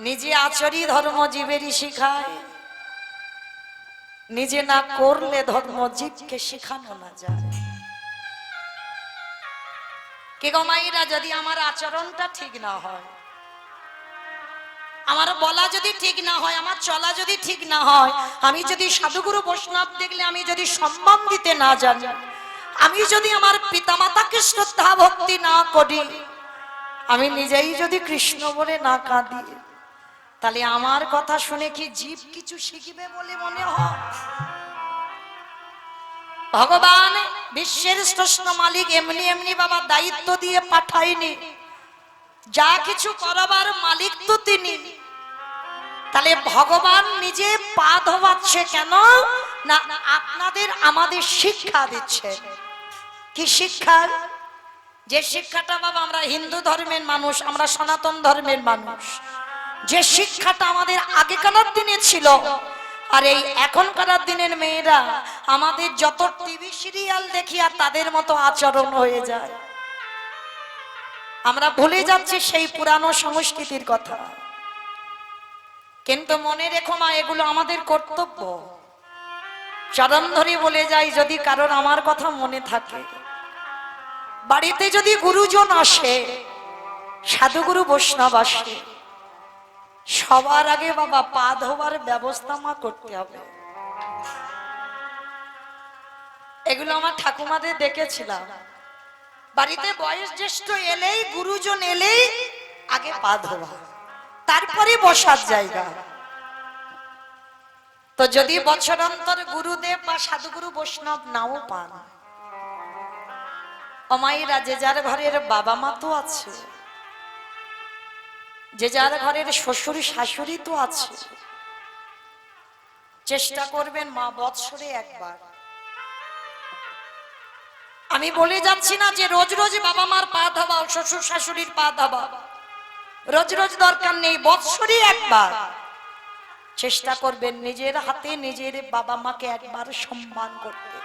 নিজে আচরি ধর্ম জীবেরই শিখায়, নিজে না করলে ধর্ম জীবকে শিখানো না যায়। কে গো মাইরা, যদি আমার আচরণটা ঠিক না হয়, আমার বলা যদি ঠিক না হয়, আমার চলা যদি ঠিক না হয়, আমি যদি সাধুগুরু বৈষ্ণব দেখলে আমি যদি সম্মান দিতে না জানি, আমি যদি আমার পিতামাতাকে শ্রদ্ধা ভক্তি না করি, আমি নিজেই যদি কৃষ্ণ বলে না কাঁদি, তাহলে আমার কথা শুনে কি জীব কিছু শিখবে বলে মনে হয়? ভগবান বিশ্বের স্রষ্টা মালিক এমনি এমনি বাবা দায়িত্ব দিয়ে পাঠায়নি, যা কিছু করাবার মালিক তো তিনি। তাহলে ভগবান নিজে পা ধোয়াচ্ছে কেন না? আপনাদের আমাদের শিক্ষা দিচ্ছে। কি শিক্ষা? যে শিক্ষাটা বাবা আমরা হিন্দু ধর্মের মানুষ, আমরা সনাতন ধর্মের মানুষ, যে শিক্ষাটা আমাদের আগেকার দিনে ছিল, আর এই এখনকার দিনের মেয়েরা আমাদের যত টিভি সিরিয়াল দেখি আর তাদের মতো আচরণ হয়ে যায়। আমরা ভুলে যাচ্ছি সেই পুরানো সংস্কৃতির কথা। কিন্তু মনে রেখো মা, এগুলো আমাদের কর্তব্য। চরণ ধরে বলে যাই, যদি কারণ আমার কথা মনে থাকে, বাড়িতে যদি গুরুজন আসে, সাধুগুরু বৈষ্ণব আসে, সবার আগে বাবা পা ধোবার ব্যবস্থা মা করতে হবে। এগুলো আমার ঠাকুমাদের দেখেছিলাম। বাড়িতে বয়স জ্যেষ্ঠ এলেই, গুরুজন এলেই আগে পা ধোয়া, তারপরে বসার জায়গা। তো যদি বছরান্তর গুরুদেব বা সাধুগুরু বৈষ্ণব নাও পান, অমাইরা যে যার ঘরের বাবা মা তো আছে, যে যার ঘরের শ্বশুর শাশুড়ি তো আছে, চেষ্টা করবেন মা বৎসরে একবার। আমি বলে যাচ্ছি না যে রোজ রোজ বাবা মার পা ধোয়া, শ্বশুর শাশুড়ির পা ধোয়া রোজ রোজ দরকার নেই, বৎসরে একবার চেষ্টা করবেন নিজের হাতে নিজের বাবা মাকে একবার সম্মান করতে।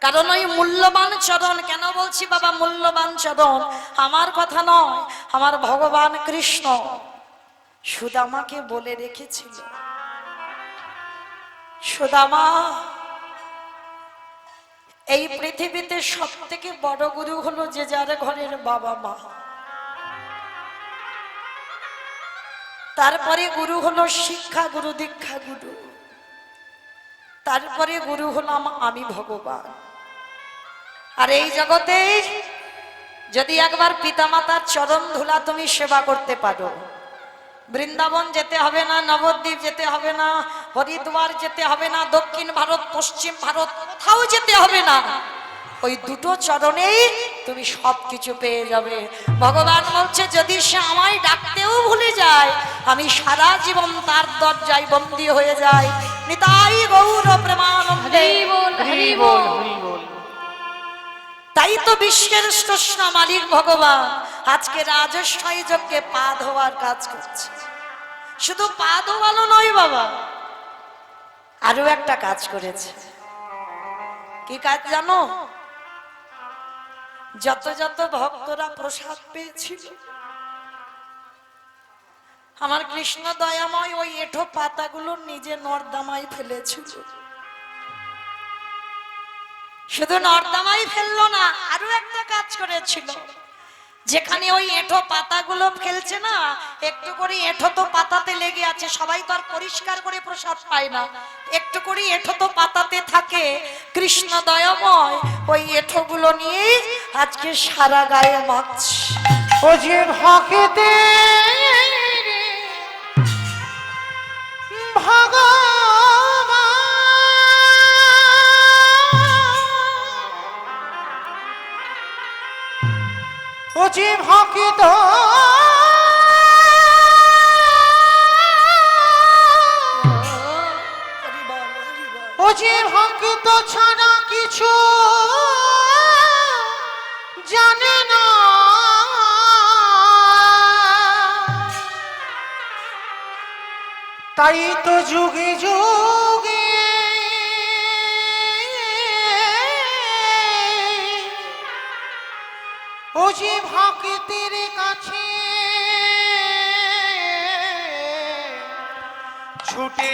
কারণ ওই মূল্যবান চরণ, কেন বলছি বাবা মূল্যবান চরণ, আমার কথা নয়, আমার ভগবান কৃষ্ণ সুদামাকে বলে রেখেছিল, সুদামা এই পৃথিবীতে সব থেকে বড় গুরু হলো যে যার ঘরের বাবা মা, তারপরে গুরু হলো শিক্ষা গুরু, দীক্ষা গুরু, তারপরে গুরু হলাম আমি ভগবান। আর এই জগতে যদি একবার পিতামাতার চরণ ধুলা তুমি সেবা করতে পারো, বৃন্দাবন যেতে হবে না, নবদ্বীপ যেতে হবে না, হরিদ্বার যেতে হবে না, দক্ষিণ ভারত পশ্চিম ভারত কোথাও যেতে হবে না, ওই দুটো চরণেই তুমি সবকিছু পেয়ে যাবে। ভগবান বলছে যদি সে আমায় ডাকতেও ভুলে যায়, আমি সারা জীবন তার দরজায় বন্দী হয়ে যাই। নিতাই গৌর প্রেমানন্দে। তাই তো বিশ্বের স্রষ্টা মালিক ভগবান আজকে রাজস্বী যজ্ঞে পা ধোয়ার কাজ করছে। শুধু পা ধোয়ানো নয় বাবা, আরো একটা কাজ করেছে। কি কাজ জানো? যত যত ভক্তরা প্রসাদ পেয়েছিল, আমার কৃষ্ণ দয়াময় ওই এঁঠো পাতাগুলো নিজে নর্দমায় ফেলেছিল। শুধু নর্দমায় ফেললো না, আরো একটা কাজ করেছিল। যেখানে ওই এঁঠো পাতাগুলো ফেলছে না, একটু করে এঁঠো তো পাতাতে লেগে আছে, সবাই তো আর পরিষ্কার করে প্রসাদ পায় না, একটু করে এঁঠো তো পাতাতে থাকে। কৃষ্ণ দয়াময় ওই এঁঠো গুলো নিয়ে আজকে সারা গায়ে মাখছে। ও যে ভকেতে ও যে ভকিত ও যে ভকিত ছাড়া কিছু জানে না, তাই তো যুগে যুগে ও যে ভক্তের কাছে ছুটে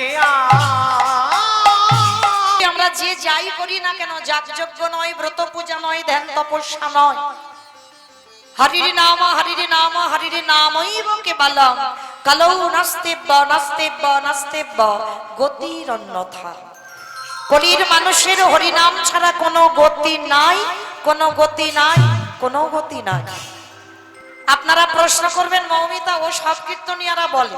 আমরা যে যাই করি না কেন, যাগযজ্ঞ নয়, ব্রত পূজা নয়, ধ্যান তপস্যা নয়, হরির নাম হরির নামৈব কেবলম কলৌ নাস্তিব্য নাস্তিব্য নাস্তিব্য গতির অন্যথা। কলির মানুষের হরিনাম ছাড়া কোনো গতি নাই, কোনো গতি নাই, কোনো গতি নাই। আপনারা প্রশ্ন করবেন, মৌমিতা ও সব কীর্তনিয়ারা বলে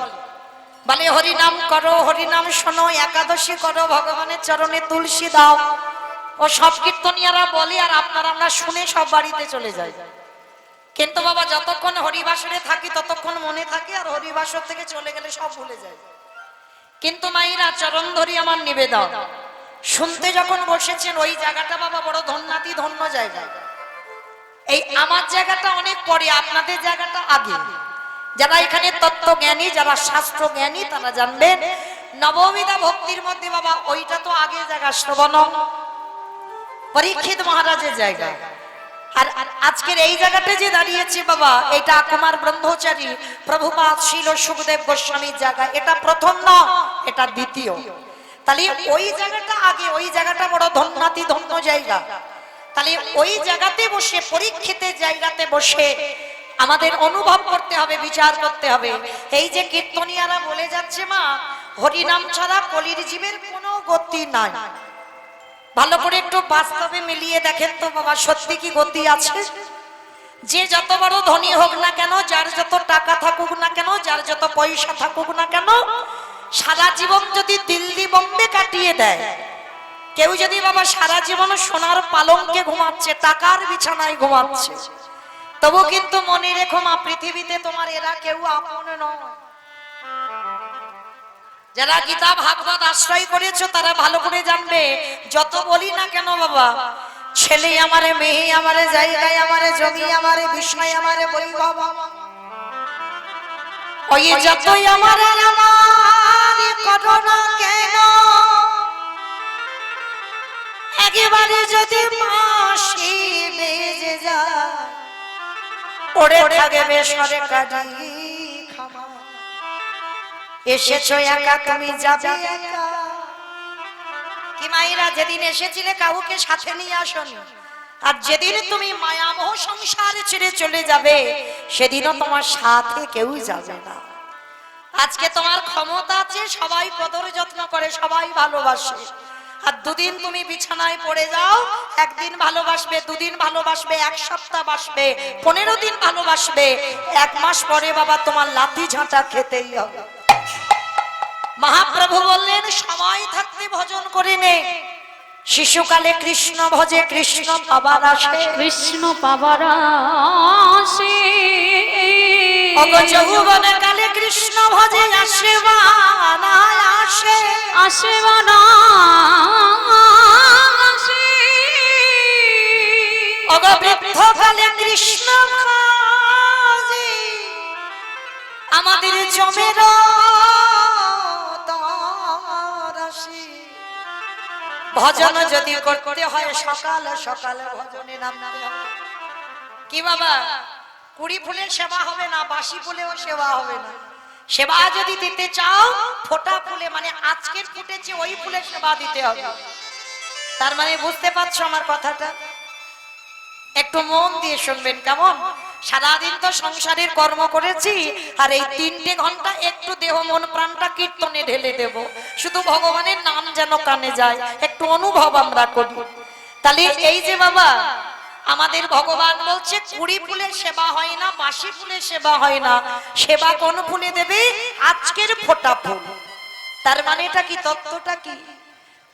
হরিনাম করো, হরিনাম শোনো, একাদশী করো, ভগবানের চরণে তুলসী দাও, ও সব কীর্তনিয়ারা বলে, আর আপনারা আমরা শুনে সব বাড়িতে চলে যাই। কিন্তু বাবা যতক্ষণ হরিবাসরে থাকি ততক্ষণ মনে থাকে, আর হরিবাসর থেকে চলে গেলে সব ভুলে যায়। কিন্তু মায়েরা চরণ ধরি আমার নিবেদন, শুনতে যখন বসেছেন ওই জায়গাটা বাবা বড় ধন্যাতি ধন্য জায়গা। এই আমার জায়গাটা অনেক পরে, আপনাদের জায়গাটা আগে। যারা এখানে তত্ত্ব জ্ঞানী, যারা শাস্ত্র জ্ঞানী, তারা জানবেন নববিধা ভক্তির মধ্যে বাবা ওইটা তো আগে জায়গা, শ্রবণ পরীক্ষিত মহারাজের জায়গা। আর আজকের এই জায়গাটা যে দাঁড়িয়েছে বাবা, এটা কুমার ব্রহ্মচারী প্রভুপাদ শিল সুখদেব গোস্বামীর জায়গা। এটা প্রথম না, এটা দ্বিতীয়। তাহলে ওই জায়গাটা আগে, ওই জায়গাটা বড় ধন্যাতি ধন্য জায়গা। তাহলে ওই জায়গাতে বসে, পরীক্ষিতের জায়গাতে বসে আমাদের অনুভব করতে হবে, বিচার করতে হবে। এই যে কীর্তনিয়ারা বলে যাচ্ছে মা, হরিনাম ছাড়া কলির জীবের কোনো গতি নাই। ভালো করে একটু বাস্তবে মিলিয়ে দেখেন তো বাবা, সত্যি কি গতি আছে? যে যত বড় ধনী হোক না কেন, যার যত টাকা থাকুক না কেন, যার যত পয়সা থাকুক না কেন, সারা জীবন যদি দিল্লি বোম্বে কাটিয়ে দেয়, কেউ যদি বাবা সারা জীবন সোনার পালঙ্কে ঘুমাচ্ছে, টাকার বিছানায় ঘুমাচ্ছে, তবু কিন্তু মনে রেখো মা, পৃথিবীতে তোমার এরা কেউ আপন নয়। যারা গীতা ভাগবত আশ্রয় করেছো তারা ভালো করে জানবে, যত বলি না কেন বাবা, ছেলে আমারে, মেয়ে আমারে, জায়গায় আমারে, জমি আমারে, বিষয় আমারে, বৈভব ওই যতই আমারে আমার করো না কেন, একেবারে যদি মাসি বেজে যায়, ওরে থাকবে সরকারি খামা। এসেছো একা, তুমি যাবে একা। কি মায়েরা, যেদিন এসেছিলে কাউকে সাথে নিয়ে আসনি, আর যেদিন তুমি মায়ামোহ সংসার ছেড়ে চলে যাবে, সেদিনও তোমার সাথে কেউ যাবে না। আজকে তোমার ক্ষমতা আছে, সবাই কদর যত্ন করে, সবাই ভালোবাসে, আর দুদিন তুমি বিছানায় পড়ে যাও, একদিন ভালোবাসবে, দুদিন ভালোবাসবে, এক সপ্তাহ বাসবে, 15 দিন ভালোবাসবে, 1 মাস পরে বাবা তোমার লাথি ঝাঁটা খেতেই হবে। মহাপ্রভু বললেন, সময় থাকতে ভজন করে নে। শিশুকালে কৃষ্ণ ভজে, কৃষ্ণ পাবার আসে, কৃষ্ণ পাবার আসে। যৌবনে কালে কৃষ্ণ ভজে, আসে বানা আসে, আসে বানা আসে। বৃদ্ধ কালে কৃষ্ণ ভজে, আমাদের জমের ভজন যদি করতে হয় সকাল সকাল ভজনে নামতে হবে। কি বাবা, 20 ফুলের সেবা হবে না, বাসি ফুলেও সেবা হবে না। সেবা যদি দিতে চাও, ফোটা ফুলে, মানে আজকের ফুটেছে ওই ফুলের সেবা দিতে হবে। তার মানে বুঝতে পারছো আমার কথাটা? একটু মন দিয়ে শুনবেন কেমন? সারাদিন তো সংসারের কর্ম করেছি, আর এই 3টে ঘন্টা একটু দেহ মন প্রাণটা কীর্তনে ঢেলে দেব, শুধু ভগবানের নাম যেন কানে যায়, একটু অনুভব আমরা করি। তাহলে এই যে বাবা আমাদের ভগবান বলছে 20 ফুলের সেবা হয় না, বাসি ফুলের সেবা হয় না, সেবা কোন ফুলে দেবে? আজকের ফোটা ফুল। তার মানে এটা কি, তত্ত্বটা কি?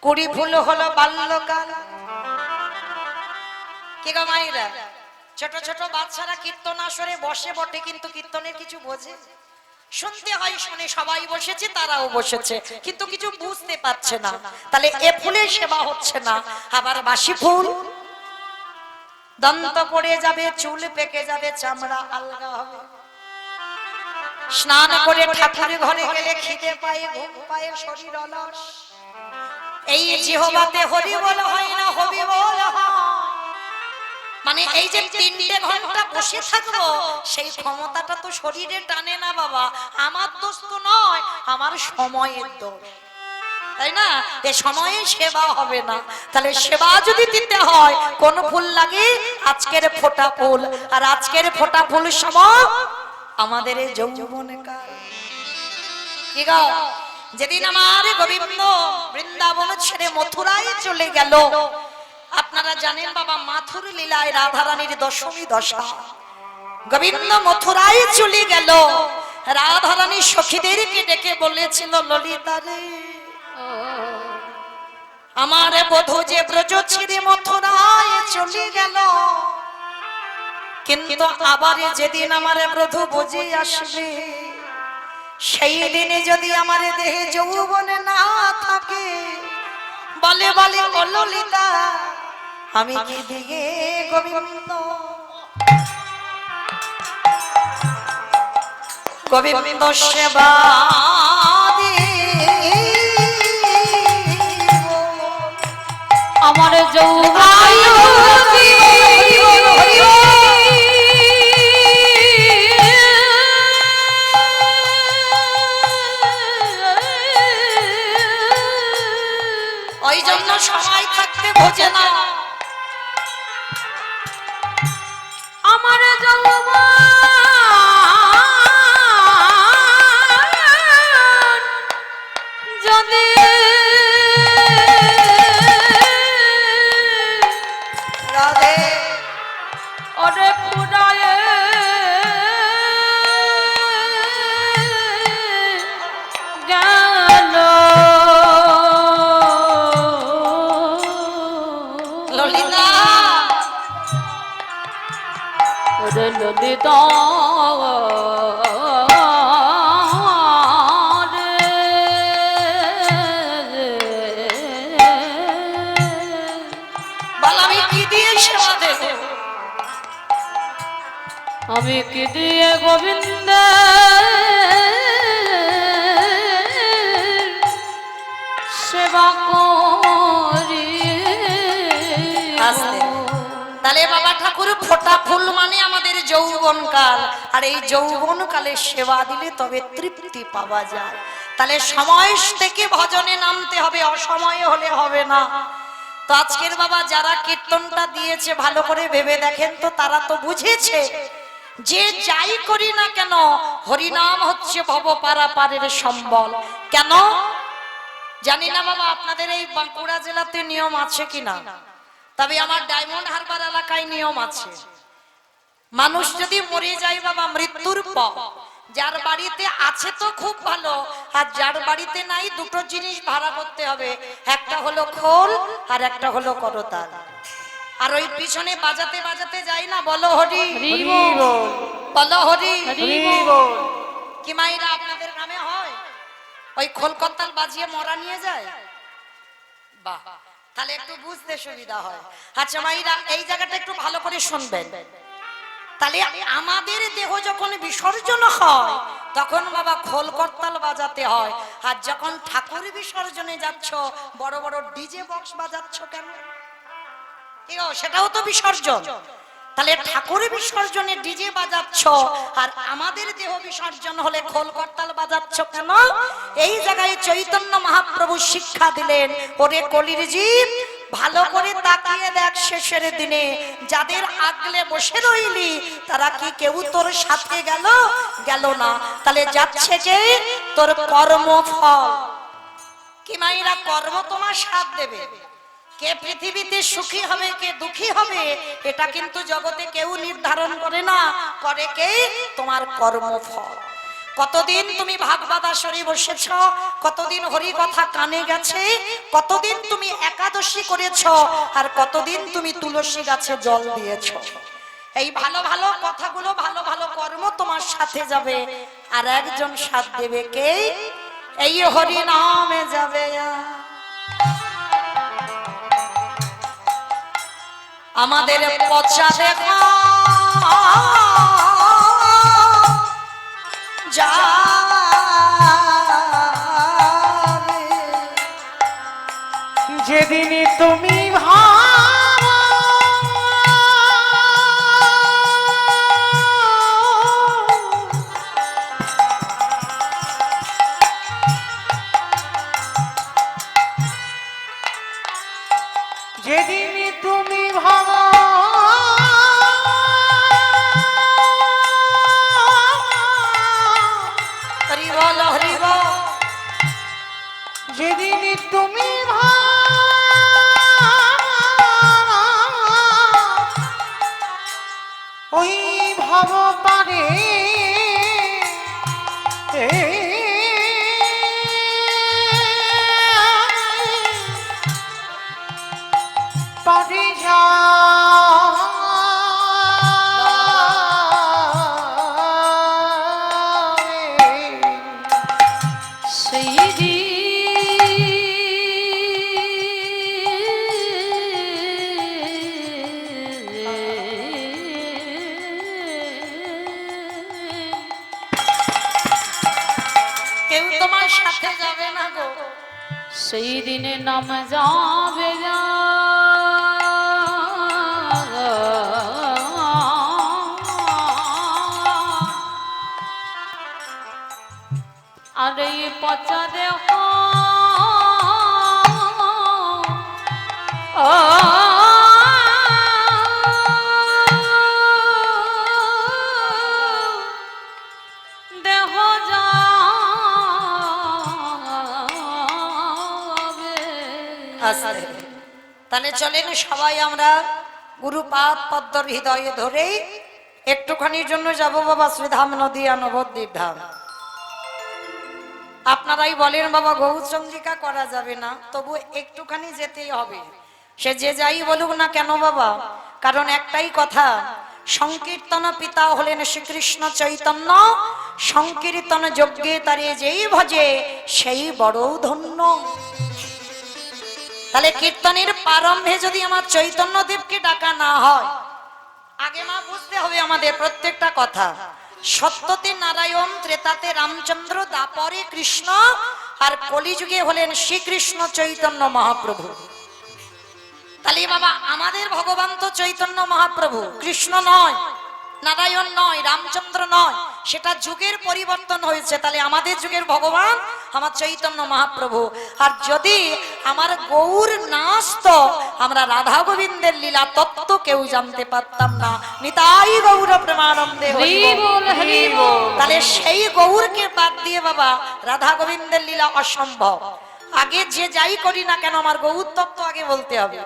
20 ফুল হলো বাল্যকাল। কি গো মায়েরা, ছোট ছোট বাচ্চারা কীর্তন আসরে বসে বটে, কিন্তু কীর্তনের কিছু বোঝে? শুনতে হয়, শুনে সবাই বসেছে, তারাও বসেছে, কিন্তু কিছু বুঝতে পারছে না। তাহলে এ ফুলের সেবা হচ্ছে না। আবার বাসি ফুল, দন্ত পড়ে যাবে, চুল পেকে যাবে, চামড়া আলগা হবে। স্নান করে ঠাকুরের ঘরে গেলে খিদে পায়, ঘুম পায়, শরীর অলস। এই জিহ্বাতে হরি বল হয় না, হবি বল হয়। মানে এই যে 3টে ঘন্টা বসে থাকবো সেই ক্ষমতাটা তো শরীরে টানে না বাবা। আমার দোষ তো নয়, আমার সময়ের দোষ, তাই না? এ সময়ে সেবা হবে না, তাহলে সেবা যদি দিতে হয় কোন ফুল লাগে? আজকের ফোঁটা ফুল। আর আজকের ফোঁটা ফুল সময় আমাদের এই যৌবনে কাল। কি গো, যেদিন আমার গোবিন্দ বৃন্দাবন ছেড়ে মথুরায় চলে গেল, আপনারা জানেন বাবা মাথুর লীলায় রাধারানীর দশমী দশা। গোবিন্দ মথুরায় চলে গেল, রাধারানী সখীদেরকে ডেকে বলেছিল, ললিতা রে, আমার বধূ যে ব্রজ ছেড়ে মথুরায় চলে গেল, কিন্তু আবার যেদিন আমার বধূ বুঝে আসবে, সেই দিনে যদি আমার দেহে যৌবন না থাকে, বলে বলে ও ললিতা আমি কি দিগে গোবিন্দ গোবিন্দ সেবা আমার যৌবন ওই জন্য সময় থাকতে বোঝে না। আমার যৌবন যদি রাধে ওরে ফুরায়ে গেল, ললিতা ওরে ললিতা বল আমি কি দিয়ে সেবা দেব? আমি কি দিয়ে গোবিন্দ সেবা করি? আস্তে। তাহলে বাবা ঠাকুর ফোঁটা ফুল মানে আমাদের যৌবন কাল, আর এই যৌবন কালে সেবা দিলে তবে তৃপ্তি পাওয়া যায়। তাহলে সময় থেকে ভজনে নামতে হবে, অসময়ে হলে হবে না। তো আজকের বাবা যারা কীর্তনটা দিয়েছে ভালো করে ভেবে দেখেন তো, তারা তো বুঝেছে যে যাই করি না কেন হরিনাম হচ্ছে ভব পারাপারের সম্বল। কেন জানি না বাবা, আপনাদের এই বাঁকুড়া জেলাতে নিয়ম আছে কিনা, তবে আমার ডায়মন্ড হারবার এলাকায় নিয়ম আছে। মানুষ যদি মরে যায় বাবা, মৃত্যুর পর যার বাড়িতে আছে তো খুব ভালো, আর যার বাড়িতে নাই দুটো জিনিস ভাড়া করতে হবে, একটা হলো খোল আর একটা হলো করতাল। আর ওই পিছনে বাজাতে বাজাতে যায় না, বলো হরি বলো হরি। কি মাইরা আপনাদের গ্রামে হয় ওই খোল করতাল বাজিয়ে মরা নিয়ে যায়? বাহ, তাহলে একটু বুঝতে সুবিধা হয়। আচ্ছা মাইরা, এই জায়গাটা একটু ভালো করে শুনবেন। তাহলে আমাদের দেহ যখন বিসর্জন হয় তখন বাবা খোল করতাল বাজাতে হয়, আর যখন ঠাকুর বিসর্জনে যাচ্ছ বড় বড় ডিজে বক্স বাজাচ্ছ কেন? সেটাও তো বিসর্জন। তাহলে ঠাকুর বিসর্জনে ডিজে বাজাচ্ছ, আর আমাদের দেহ বিসর্জন হলে খোল করতাল বাজাচ্ছ কেন? এই জায়গায় চৈতন্য মহাপ্রভু শিক্ষা দিলেন, ওরে কলির জীব ভালো করে তাকিয়ে দেখ, শেষের দিনে যাদের আগলে বসে রইলি তারা কি কেউ তোর সাথে গেল? গেল না। তাহলে যাচ্ছে যে তোর কর্মফল। কি মাইরা, কর্ম তোমার সাথ দেবে। কে পৃথিবীতে সুখী হবে কে দুঃখী হবে এটা কিন্তু জগতে কেউ নির্ধারণ করে না, করে কে? তোমার কর্মফল। কতদিন তুমি ভাগবত আসরে বসেছ, কতদিন হরি কথা কানে গেছে, কতদিন তুমি একাদশী করেছ, আর কতদিন তুমি তুলসী গাছে জল দিয়েছ। এই ভালো ভালো কথাগুলো, ভালো ভালো কর্ম তোমার সাথে যাবে। আর একজন সাথ দেবে কে? এই হরি নামে যাবে। আমাদের পচা দেখা যা যেদিন তুমি ভাবো তুমি ওই ভাব পারে পারে সেই কেউ তোমার সাথে যাবে না গো। সেই দিনে নাম যাবে যা আর এই পচা দেহ দেহ যাবে। তাহলে চলেন সবাই আমরা গুরুপাদ পদ্ম হৃদয়ে ধরে একটুখানির জন্য যাব বাবা শ্রীধাম নদিয়া নবদ্বীপ ধাম। আপনারাই বলেন বাবা গৌরচন্দ্রিকা করা যাবে না, তবু একটুখানি যেতেই হবে। সে যে যাই বলুক না কেন বাবা, কারণ একটাই কথা, সংকীর্তন পিতা হলেন শ্রীকৃষ্ণ চৈতন্য, সংকীর্তন যজ্ঞে তারে যেই ভজে সেই বড় ধন্য। তাহলে কীর্তনের প্রারম্ভে যদি আমার চৈতন্য দেবকে ডাকা না হয়, আগে মা বুঝতে হবে আমাদের প্রত্যেকটা কথা। সত্যতে নারায়ণ, ত্রেতাতে রামচন্দ্র, দাপরে কৃষ্ণ, আর কলিযুগে হলেন শ্রীকৃষ্ণ চৈতন্য মহাপ্রভু। তাহলে বাবা আমাদের ভগবান তো চৈতন্য মহাপ্রভু, কৃষ্ণ নয়, নারায়ণ নয়, রামচন্দ্র নয়, সেটা যুগের পরিবর্তন হয়েছে। তাহলে আমাদের যুগের ভগবান আমার চৈতন্য মহাপ্রভু। আর যদি আমার গৌর না আসতো, আমরা রাধা গোবিন্দের লীলা তত্ত্ব কেউ জানতে পারতাম না। নিতাই গৌর প্রেমানন্দে হরি বল, হরি বল। তাহলে সেই গৌরকে বাদ দিয়ে বাবা রাধা গোবিন্দের লীলা অসম্ভব। আগে যে যাই করি না কেন আমার গৌর তত্ত্ব আগে বলতে হবে।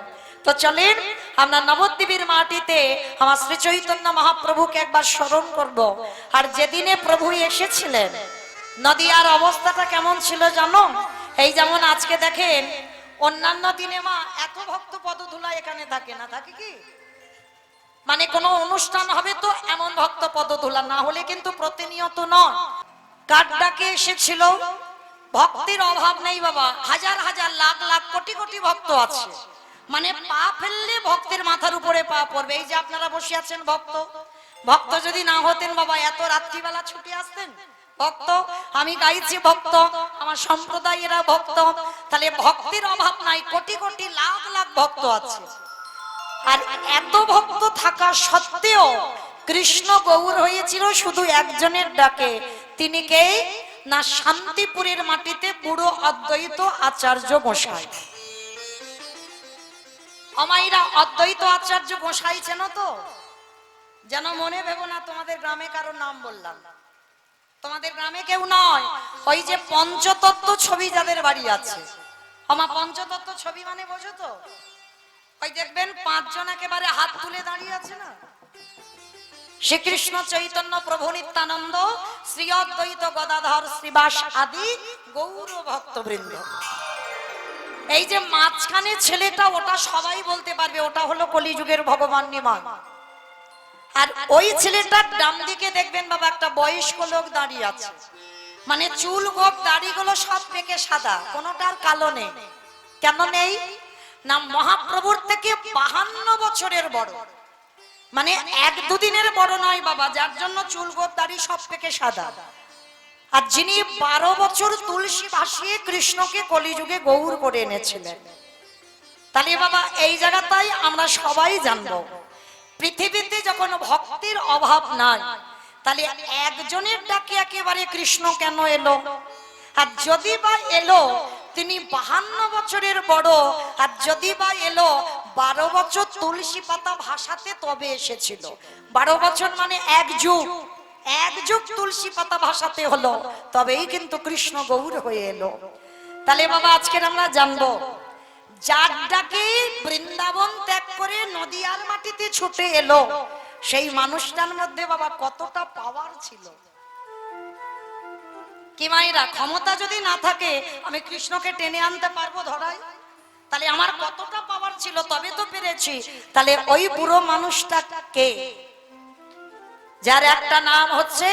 তো চলেন আমরা নবদ্বীপের মাটিতে আমার শ্রী চৈতন্য মহাপ্রভুকে একবার স্মরণ করব। আর যেদিনে প্রভু এসেছিলেন, নদিয়ার অবস্থাটা কেমন ছিল জানো? এই যেমন আজকে দেখেন, অন্যান্য দিনে মা এত ভক্ত পদধূলা এখানে থাকে না, থাকে কি? মানে কোনো অনুষ্ঠান হবে তো এমন ভক্ত পদধূলা, না হলে কিন্তু প্রতিনিয়ত নয়। কার ডাকে এসেছিল? ভক্তের অভাব নেই বাবা, হাজার হাজার লাখ লাখ কোটি কোটি ভক্ত আছে। মানে পা ফেললে ভক্তের মাথার উপরে পা পড়বে। এই যে আপনারা বসে আছেন ভক্ত, ভক্ত যদি না হতেন বাবা এত রাত্রিবেলা ছুটে আসতেন? ভক্ত, আমি গাইছি ভক্ত, আমার সম্প্রদায়েরা ভক্ত। তাহলে ভক্তের অভাব নাই, কোটি কোটি লাখ লাখ ভক্ত আছে। আর এত ভক্ত থাকা সত্ত্বেও কৃষ্ণ গৌর হয়েছিল শুধু একজনের ডাকে। তিনি কে? না শান্তিপুরের মাটিতে বুড়ো অদ্বৈত আচার্য গোসাই। অমাইরা অদ্বৈত আচার্য গোসাই চেনো তো? যেন মনে ভেবো না তোমাদের গ্রামে কারোর নাম বললাম। তোমাদের গ্রামে কেউ নয়, ওই যে পঞ্চতত্ত্ব ছবি যাদের বাড়ি আছে। আমার পঞ্চতত্ত্ব ছবি মানে বোঝো তো? ওই দেখবেন পাঁচজন একেবারে হাত তুলে দাঁড়িয়ে আছে না, শ্রীকৃষ্ণ চৈতন্য প্রভু নিত্যানন্দ, শ্রী অদ্বৈত গদাধর শ্রীবাস আদি গৌর ভক্তবৃন্দ। এই যে মাঝখানে ছেলেটা, ওটা সবাই বলতে পারবে ওটা হলো কলিযুগের ভগবান নিমাই। আর ওই ছেলেটার ডান দিকে দেখবেন বাবা একটা বয়স্ক লোক দাঁড়িয়ে আছে। মানে চুল গোপ দাড়িগুলো সব পেকে সাদা, কোনোটার কালো নেই। কেন নেই? না মহাপ্রভুর থেকে 52 বছরের বড়, মানে এক দুদিনের বড় নয় বাবা, যার জন্য চুল গোপ দাড়ি সব পেকে সাদা। আর যিনি 12 বছর তুলসী ভাসিয়ে কৃষ্ণকে কলিযুগে গৌর করে এনেছিলেন। তাহলে বাবা এই জায়গাটাই আমরা সবাই জানবো, পৃথিবীতে যখন ভক্তির অভাব নাই, তাহলে একজনের ডাকে একেবারে কৃষ্ণ কেন এলো? আর যদি বা এলো তিনি 52 বছরের বড়, আর যদি বা এলো 12 বছর তুলসী পাতা ভাসাতে তবে এসেছিল। 12 বছর মানে এক যুগ, এক যুগ তুলসী পাতা ভাসাতে হলো, তবেই কিন্তু কৃষ্ণ গৌর হয়ে এলো। তাহলে বাবা আজকের আমরা জানবো যার ডাকে বৃন্দাবন ত্যাগ করে নদিয়ার মাটিতে ছুটে এলো সেই মানুষটার মধ্যে বাবা কতটা পাওয়ার ছিল। কি মায়েরা, ক্ষমতা যদি না থাকে আমি কৃষ্ণকে টেনে আনতে পারবো ধরায়? তাহলে আমার কতটা পাওয়ার ছিল, তবে তো পেরেছি। তাহলে ওই বুড়ো মানুষটা কে? যার একটা নাম হচ্ছে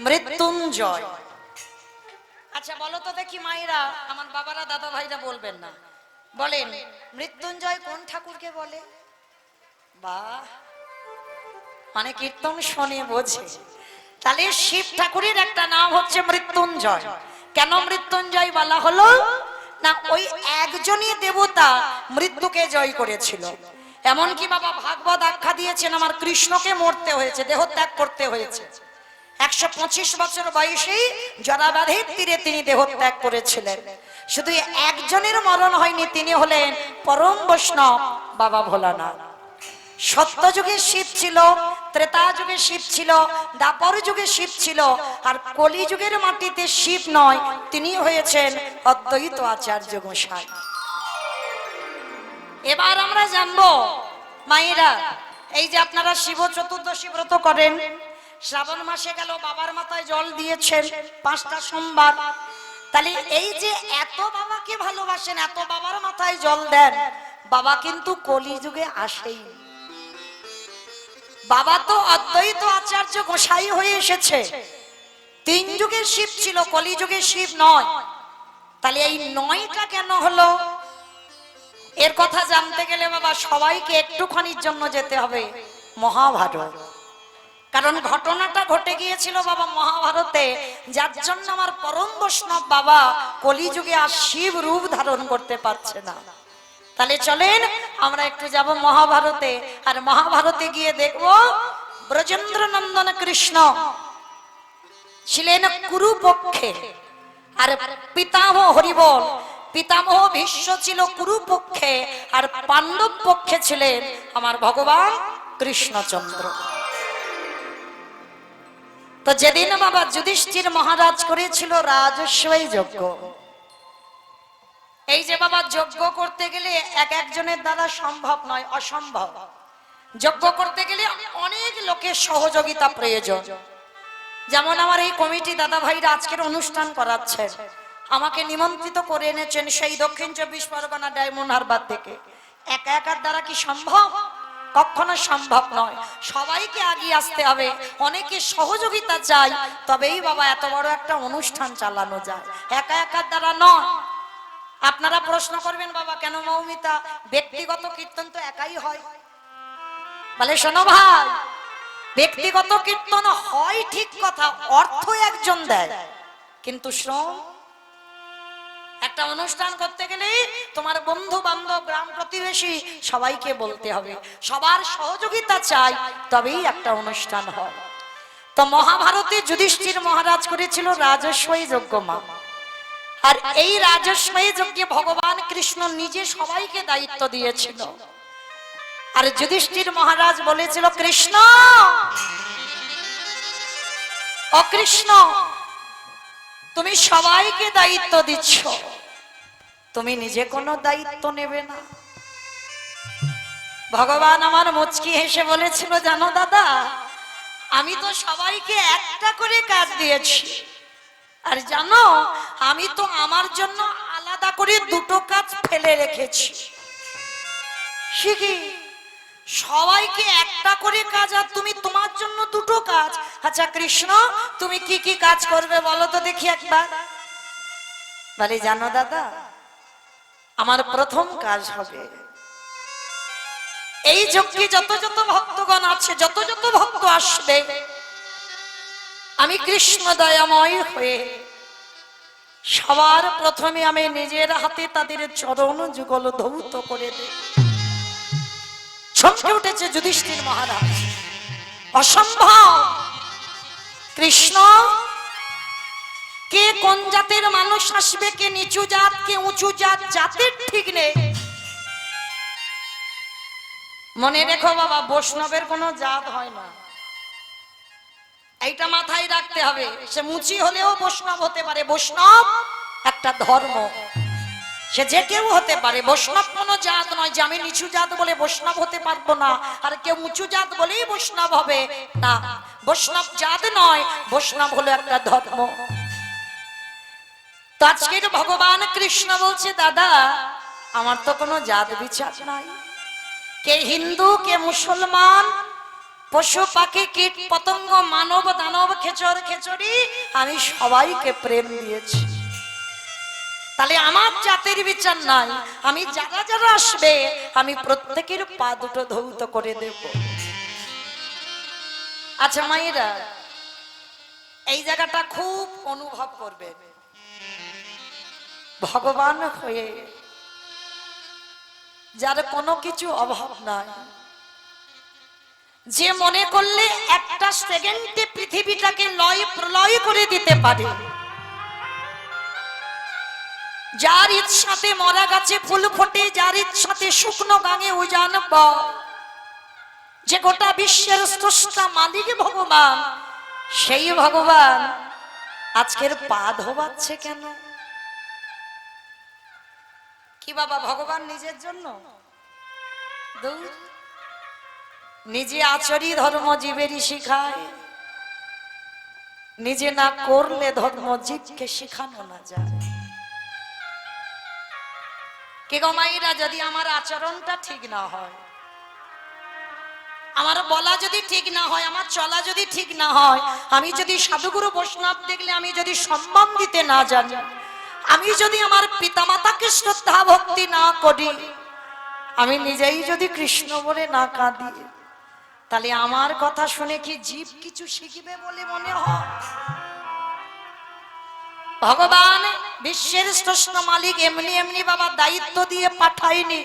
মৃত্যুঞ্জয়। আচ্ছা বলো তো দেখি মায়েরা, আমার বাবারা দাদা ভাইরা বলবেন না, বলেন মৃত্যুঞ্জয় কোন ঠাকুরকে বলে? বাহ, মানে কীর্তন শোনে বোঝে। তাহলে শিব ঠাকুরের একটা নাম হচ্ছে মৃত্যুঞ্জয়। কেন মৃত্যুঞ্জয় বলা হলো? না, ওই একজনই দেবতা মৃত্যুকে জয় করেছিল। এমনকি বাবা ভাগবত আখ্যা দিয়েছেন আমার কৃষ্ণকে মরতে হয়েছে, দেহত্যাগ করতে হয়েছে। 125 বছর বয়সেই জরাবাধের তীরে তিনি দেহত্যাগ করেছিলেন। শুধু একজনের মরণ হয়নি, তিনি হলেন পরম বৈষ্ণব বাবা ভোলানাথ। সত্য যুগে শিব ছিল, ত্রেতা যুগে শিব ছিল, দ্বাপর যুগে শিব ছিল, আর কলি যুগের মাটিতে শিব নয়, তিনি হয়েছেন অদ্বৈত আচার্য গোসাই। এবার আমরা জানবো মায়েরা, এই যে আপনারা শিব চতুর্দশী ব্রত করেন, শ্রাবণ মাসে গেল বাবার মাথায় জল দিয়েছেন 5টা সোমবার। তাহলে এই যে এত বাবাকে ভালোবাসেন, এত বাবার মাথায় জল দেন, বাবা কিন্তু কলি যুগে আসেই। বাবা তো অদ্বৈত আচার্য গোসাই হয়ে এসেছে। 3 যুগের শিব ছিল, কলি যুগের শিব নয়। তাহলে এই 9টা কেন হলো? এর কথা জানতে গেলে বাবা সবাইকে একটুখানির জন্য যেতে হবে মহাভারত। কারণ ঘটনাটা ঘটে গিয়েছিল বাবা মহাভারতে, যার জন্য আমার পরম বৈষ্ণব বাবা কলিযুগে আর শিব রূপ ধারণ করতে পারছে না। তাহলে চলেন আমরা একটু যাব মহাভারতে, আর মহাভারতে গিয়ে দেখব ব্রজেন্দ্র নন্দন কৃষ্ণ ছিলেন কুরু পক্ষে, আর পিতামহ হরিবল পিতামহ ভীষ্ম ছিল কুরু পক্ষে, আর পাণ্ডব পক্ষে ছিলেন আমার ভগবান কৃষ্ণচন্দ্র। তো যেদিন বাবা যুধিষ্ঠির মহারাজ করেছিল রাজস্বই যজ্ঞ, এই যে বাবা যজ্ঞ করতে গেলে একজনের দ্বারা সম্ভব নয়, অসম্ভব। যজ্ঞ করতে গেলে অনেক লোকের সহযোগিতা প্রয়োজন। যেমন আমার এই কমিটি দাদা ভাইরা আজকের অনুষ্ঠান করাচ্ছেন, আমাকে নিমন্ত্রিত করে এনেছেন সেই দক্ষিণ 24 পরগনা ডায়মন্ড হারবার থেকে। একার দ্বারা কি সম্ভব? কখনো সম্ভব নয়। সবাইকে আগিয়ে আসতে হবে, অনেকের সহযোগিতা চাই, তবেই বাবা এত বড় একটা অনুষ্ঠান চালানো যায়। একার দ্বারা নয়। আপনারা প্রশ্ন করবেন বাবা কেন মৌমিতা ব্যক্তিগত কীর্তন তো একাই হয়? বলে শোনো ভাই, ব্যক্তিগত কীর্তন হয় ঠিক কথা, অর্থ একজন দেয়, কিন্তু শ্রম একটা অনুষ্ঠান করতে গেলে তোমার বন্ধু বান্ধব গ্রাম প্রতিবেশী সবাইকে বলতে হবে, সবার সহযোগিতা চাই, তবেই একটা অনুষ্ঠান হয়। তো মহাভারতে যুধিষ্ঠির মহারাজ করেছিল রাজস্বই যজ্ঞ মা, আর এই রাজস্বই যজ্ঞে ভগবান কৃষ্ণ নিজে সবাইকে দায়িত্ব দিয়েছিল। আর যুধিষ্ঠির মহারাজ বলেছিল কৃষ্ণ, ও কৃষ্ণ তুমি সবাইকে দায়িত্ব দিচ্ছ, তুমি নিজে কোনো দায়িত্ব নেবে না? ভগবান আমার মুচকি হেসে বলেছিল জানো দাদা, আমি তো সবাইকে একটা করে কাজ দিয়েছি, আর জানো আমি তো আমার জন্য আলাদা করে 2টো কাজ ফেলে রেখেছি। শিখি সবাইকে একটা করে কাজ, আর তুমি তোমার জন্য 2টো কাজ। আচ্ছা কৃষ্ণ তুমি কি কি কাজ করবে বলো তো দেখি একবার। বলে জানো দাদা, আমার প্রথম কাজ হবে এই যজ্ঞে যত যত ভক্তগণ আছে, যত যত ভক্ত আসবে, আমি কৃষ্ণ দয়াময় হয়ে সবার প্রথমে আমি নিজের হাতে তাদের চরণ যুগল ধৌত করে দেব। চমকে উঠেছে যুধিষ্ঠির মহারাজ, অসম্ভব! কৃষ্ণ কে কোন জাতের মানুষ আসবে, কে নিচু জাত, কে উঁচু জাত, জাতের ঠিক নেই। মনে রেখো বাবা, বৈষ্ণবের কোনো জাত হয় না, এইটা মাথায় রাখতে হবে। সে মুচি হলেও বৈষ্ণব হতে পারে, বৈষ্ণব একটা ধর্ম, সে যে কেউ হতে পারে। বৈষ্ণব কোনো জাত নয় যে আমি নিচু জাত বলে বৈষ্ণব হতে পারবো না, আর কেউ উঁচু জাত বলেই বৈষ্ণব হবে না। বৈষ্ণব জাত নয়, বৈষ্ণব হলো একটা ধর্ম। তো আজকের ভগবান কৃষ্ণ বলছে, দাদা আমার তো কোনো জাত বিচার নাই, কে হিন্দু কে মুসলমান, পশু পাখি কীট পতঙ্গ মানব দানব খেচর খেচড়ি, আমি সবাইকে প্রেম দিয়েছি। তাহলে আমার জাতের বিচার নাই, আমি যারা যারা আসবে আমি প্রত্যেকের পা দুটো ধৌত করে দেব। আচ্ছা মায়েরা, এই জায়গাটা খুব অনুভব করবে। ভগবান হয়ে যার কোনো কিছু অভাব নাই, যে মনে করলে একটা সেকেন্ডে পৃথিবীটাকে লয় প্রলয় করে দিতে পারে, যার ইচ্ছাতে মরা গাছে ফুল ফোটে, যার ইচ্ছাতে শুকনো গাঙে উজান বয়, যে গোটা বিশ্বের স্রষ্টা মালিক ভগবান, সেই ভগবান আজকের পা ধোবাচ্ছে কেন? কি বাবা, ভগবান নিজের জন্য? দূর। নিজে আচরি ধর্ম জীবেরই শিখায়, নিজে না করলে ধর্ম জীবকে শিখানো না যায়। কে গো মাইরা, যদি আমার আচরণটা ঠিক না হয়, আমার বলা যদি ঠিক না হয়, আমার চলা যদি ঠিক না হয়, আমি যদি সাধুগুরু বৈষ্ণব দেখলে আমি যদি সম্মান দিতে না জানি, আমি যদি আমার পিতামাতাকে শ্রদ্ধা ভক্তি না করি, আমি নিজেই যদি কৃষ্ণ বলে না কাঁদি, তাহলে আমার কথা শুনে কি জীব কিছু শিখবে বলে মনে হয়? ভগবান বিশ্বের স্রষ্টা মালিক এমনি এমনি বাবা দায়িত্ব দিয়ে পাঠায়নি,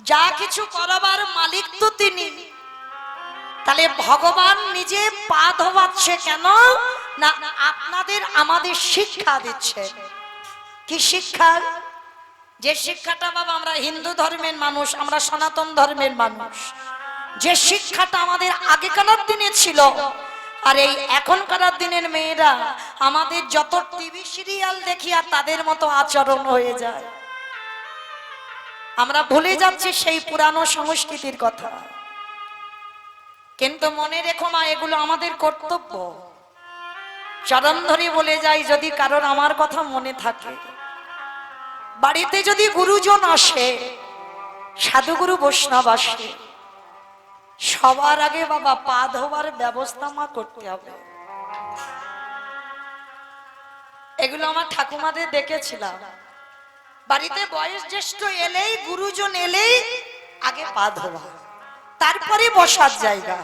যা কিছু করাবার মালিক তো তিনি। তাহলে ভগবান নিজে পা ধোয়াচ্ছে কেন? না আপনাদের আমাদের শিক্ষা দিচ্ছে। কি শিক্ষা? যে শিক্ষাটা বাবা আমরা হিন্দু ধর্মের মানুষ, আমরা সনাতন ধর্মের মানুষ, যে শিক্ষাটা আমাদের আগেকার দিনে ছিল, আর এই এখনকার দিনের মেয়েরা আমাদের যত টিভি সিরিয়াল দেখি আর তাদের মতো আচরণ হয়ে যায়, আমরা ভুলে যাচ্ছি সেই পুরানো সংস্কৃতির কথা। কিন্তু মনে রেখো মা, এগুলো আমাদের কর্তব্য। চরণ ধরে বলে যাই, যদি কারণ আমার কথা মনে থাকে, বাড়িতে যদি গুরুজন আসে, সাধুগুরু বৈষ্ণব আসে, সবার আগে বাবা পা ধোবার ব্যবস্থা মা করতে হবে। এগুলো আমার ঠাকুমাদের দেখেছিলাম, বাড়িতে বয়স জ্যেষ্ঠ এলেই, গুরুজন এলেই আগে পা ধোয়া, তারপরে বসার জায়গা।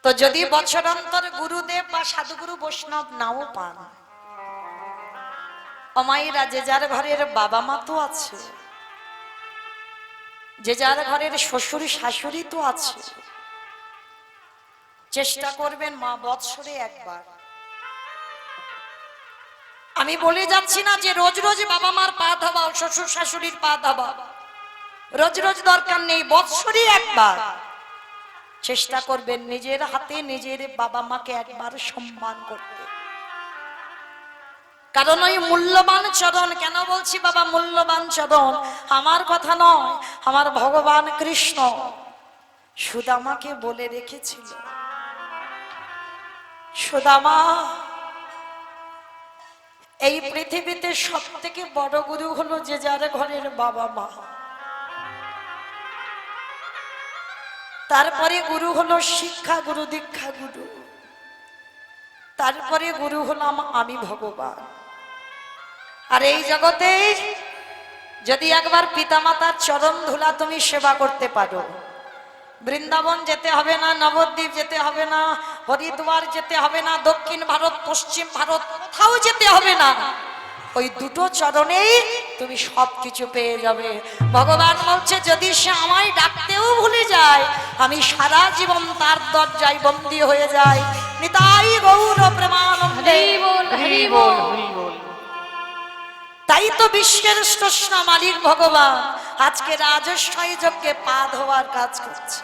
তো যদি বছরান্তর গুরুদেব বা সাধুগুরু বৈষ্ণব নাও পান, অমাইরা যে যার ঘরের বাবা মা তো আছে, যে যার ঘরের শ্বশুর শাশুড়ি তো আছে, চেষ্টা করবেন মা বৎসরে একবার। আমি বলে যাচ্ছি না যে রোজ রোজ বাবা মার পা ধোয়া, শ্বশুর শাশুড়ির পা ধোয়া রোজ রোজ দরকার নেই, বৎসরে একবার চেষ্টা করবেন নিজের হাতে নিজের বাবা মাকে একবার সম্মান করতে। কারণ ওই মূল্যবান চরণ, কেন বলছি বাবা মূল্যবান চরণ, আমার কথা নয়, আমার ভগবান কৃষ্ণ সুদামাকে বলে রেখেছিল, সুদামা এই পৃথিবীতে সব থেকে বড় গুরু হলো যে যার ঘরের বাবা মা, তারপরে গুরু হলো শিক্ষা গুরু, দীক্ষা গুরু, তারপরে গুরু হলাম আমি ভগবান। আর এই জগতে যদি একবার পিতামাতার চরণ ধুলা তুমি সেবা করতে পারো, বৃন্দাবন যেতে হবে না, নবদ্বীপ যেতে হবে না, হরিদ্বার যেতে হবে না, দক্ষিণ ভারত পশ্চিম ভারত কোথাও যেতে হবে না, ওই দুটো চরণেই তুমি সবকিছু পেয়ে যাবে। ভগবান বলছে যদি সে আমায় ডাকতেও ভুলে যায়, আমি সারা জীবন তার দরজায় বন্দী হয়ে যাই। নিতাই গৌর প্রেমানন্দে। তাই তো বিশ্বের স্রষ্টা মালিক ভগবান আজকে রাজস্বী যজ্ঞে পা ধোয়ার কাজ করছে।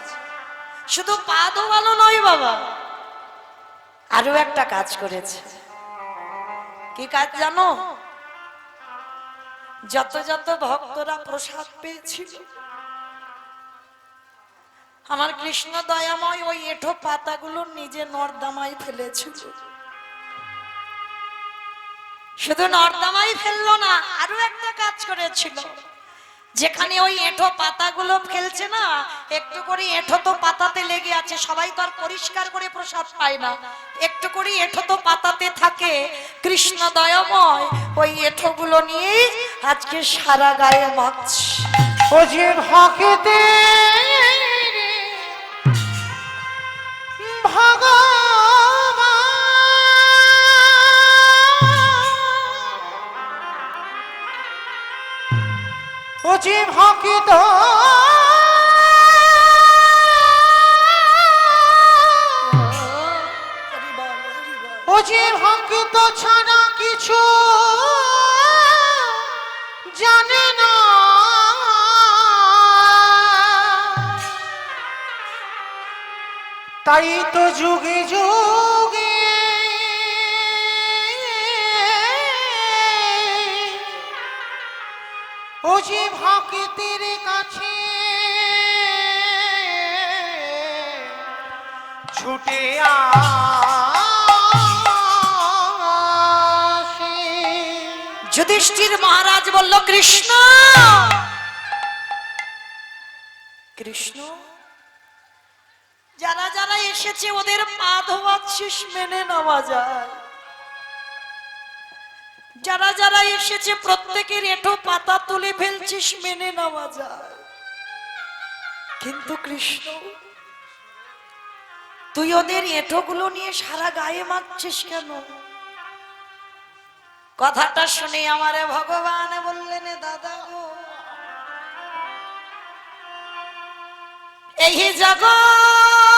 শুধু পা ধোয়ানো নয় বাবা, আরো একটা কাজ করেছে। কি কাজ জানো? যত যত ভক্তরা প্রসাদ পেয়েছিল, আমার কৃষ্ণ দয়াময় ওই এঁঠো পাতাগুলো নিজে নর্দমায় ফেলেছিল। শুধু নর্দমাই ফেললো না, আরো একটা কাজ করেছিল। যেখানে ওই এঁঠো পাতাগুলো ফেলছে না, একটু করে এঁঠো তো পাতাতে লেগে আছে, সবাই তো আর পরিষ্কার করে প্রসাদ পায় না, একটু করে এঁঠো তো পাতাতে থাকে। কৃষ্ণ দয়াময় ওই এঁঠোগুলো নিয়ে আজকে সারা গায়ে মাখছে। ও যে ভক্তে ও যে ভক্ত ও যে ভক্ত ছাড়া কিছু জানে না, তাই তো যুগে যুগে ও যে ভক্তের কাছে ছুটে আসে। যুধিষ্ঠির মহারাজ বলল, কৃষ্ণ কৃষ্ণ, যারা যারা এসেছে ওদের পা ধোয়াচ্ছিস, মেনে নেওয়া যায়। যারা যারা এসেছে প্রত্যেকের এঁঠো পাতা তুলে ফেলছিস, মেনে নেওয়া যায়। কিন্তু কৃষ্ণ, তুই ওদের এঁঠোগুলো নিয়ে সারা গায়ে মাখছিস কেন? কথাটা শুনে আমারে ভগবান বললেন, দাদা গো, এই জগতে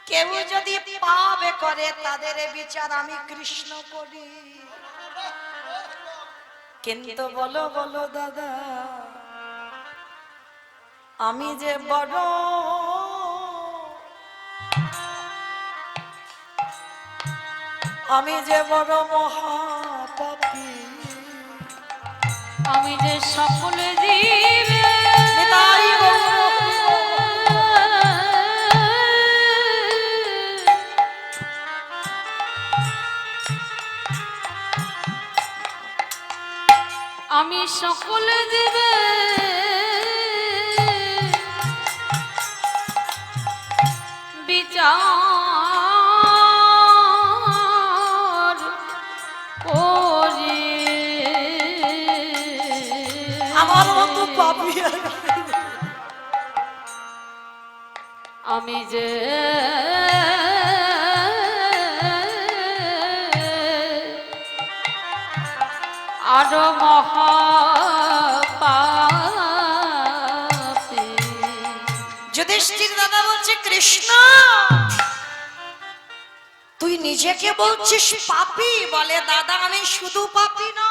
কেউ যদি পাপ করে তাদের বিচার আমি কৃষ্ণ করি। কিন্তু বলো বলো দাদা, আমি যে বড় মহাপাপী, আমি যে সকল জীবে নিতাই গৌর। আমি সকল জীবে বিচার করি, আমার মতো পাপী আর আমি যে আরো মহাপাপী। যুধিষ্ঠির দাদা বলছে, কৃষ্ণ তুই নিজেকে বলছিস পাপী? বলে, দাদা আমি শুধু পাপী না,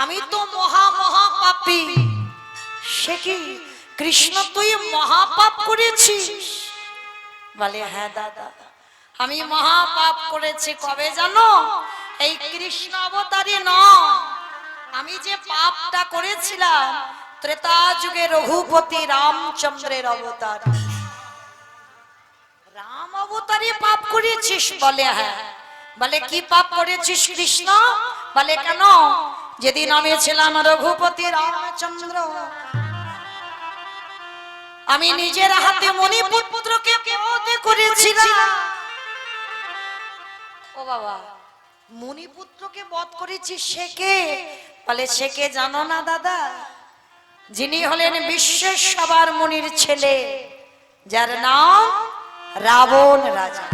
আমি তো মহাপাপী। সে কি কৃষ্ণ, তুই মহাপাপ করেছিস? বলে, হ্যাঁ দাদা, আমি মহাপাপ করেছি। কবে জানো? এই কৃষ্ণ অবতারে নয়, আমি যে পাপটা করেছিলাম ত্রেতা যুগে রঘুপতি রামচন্দ্রের অবতার। রাম অবতারে পাপ করেছিস? বলে, হ্যাঁ। বলে, কি পাপ করেছিস কৃষ্ণ? বলে, কেন? যেদিন আমি ছিলাম রঘুপতি রামচন্দ্র, আমি নিজের হাতে মণিপুত্রকে বধ করেছিলাম। ও বাবা, মণিপুত্রকে বধ করেছিস, সে কে? বলে, সে কে জানো না দাদা? যিনি হলেন বিশ্বের সবার মুনির ছেলে, যার নাম রাবণ রাজা।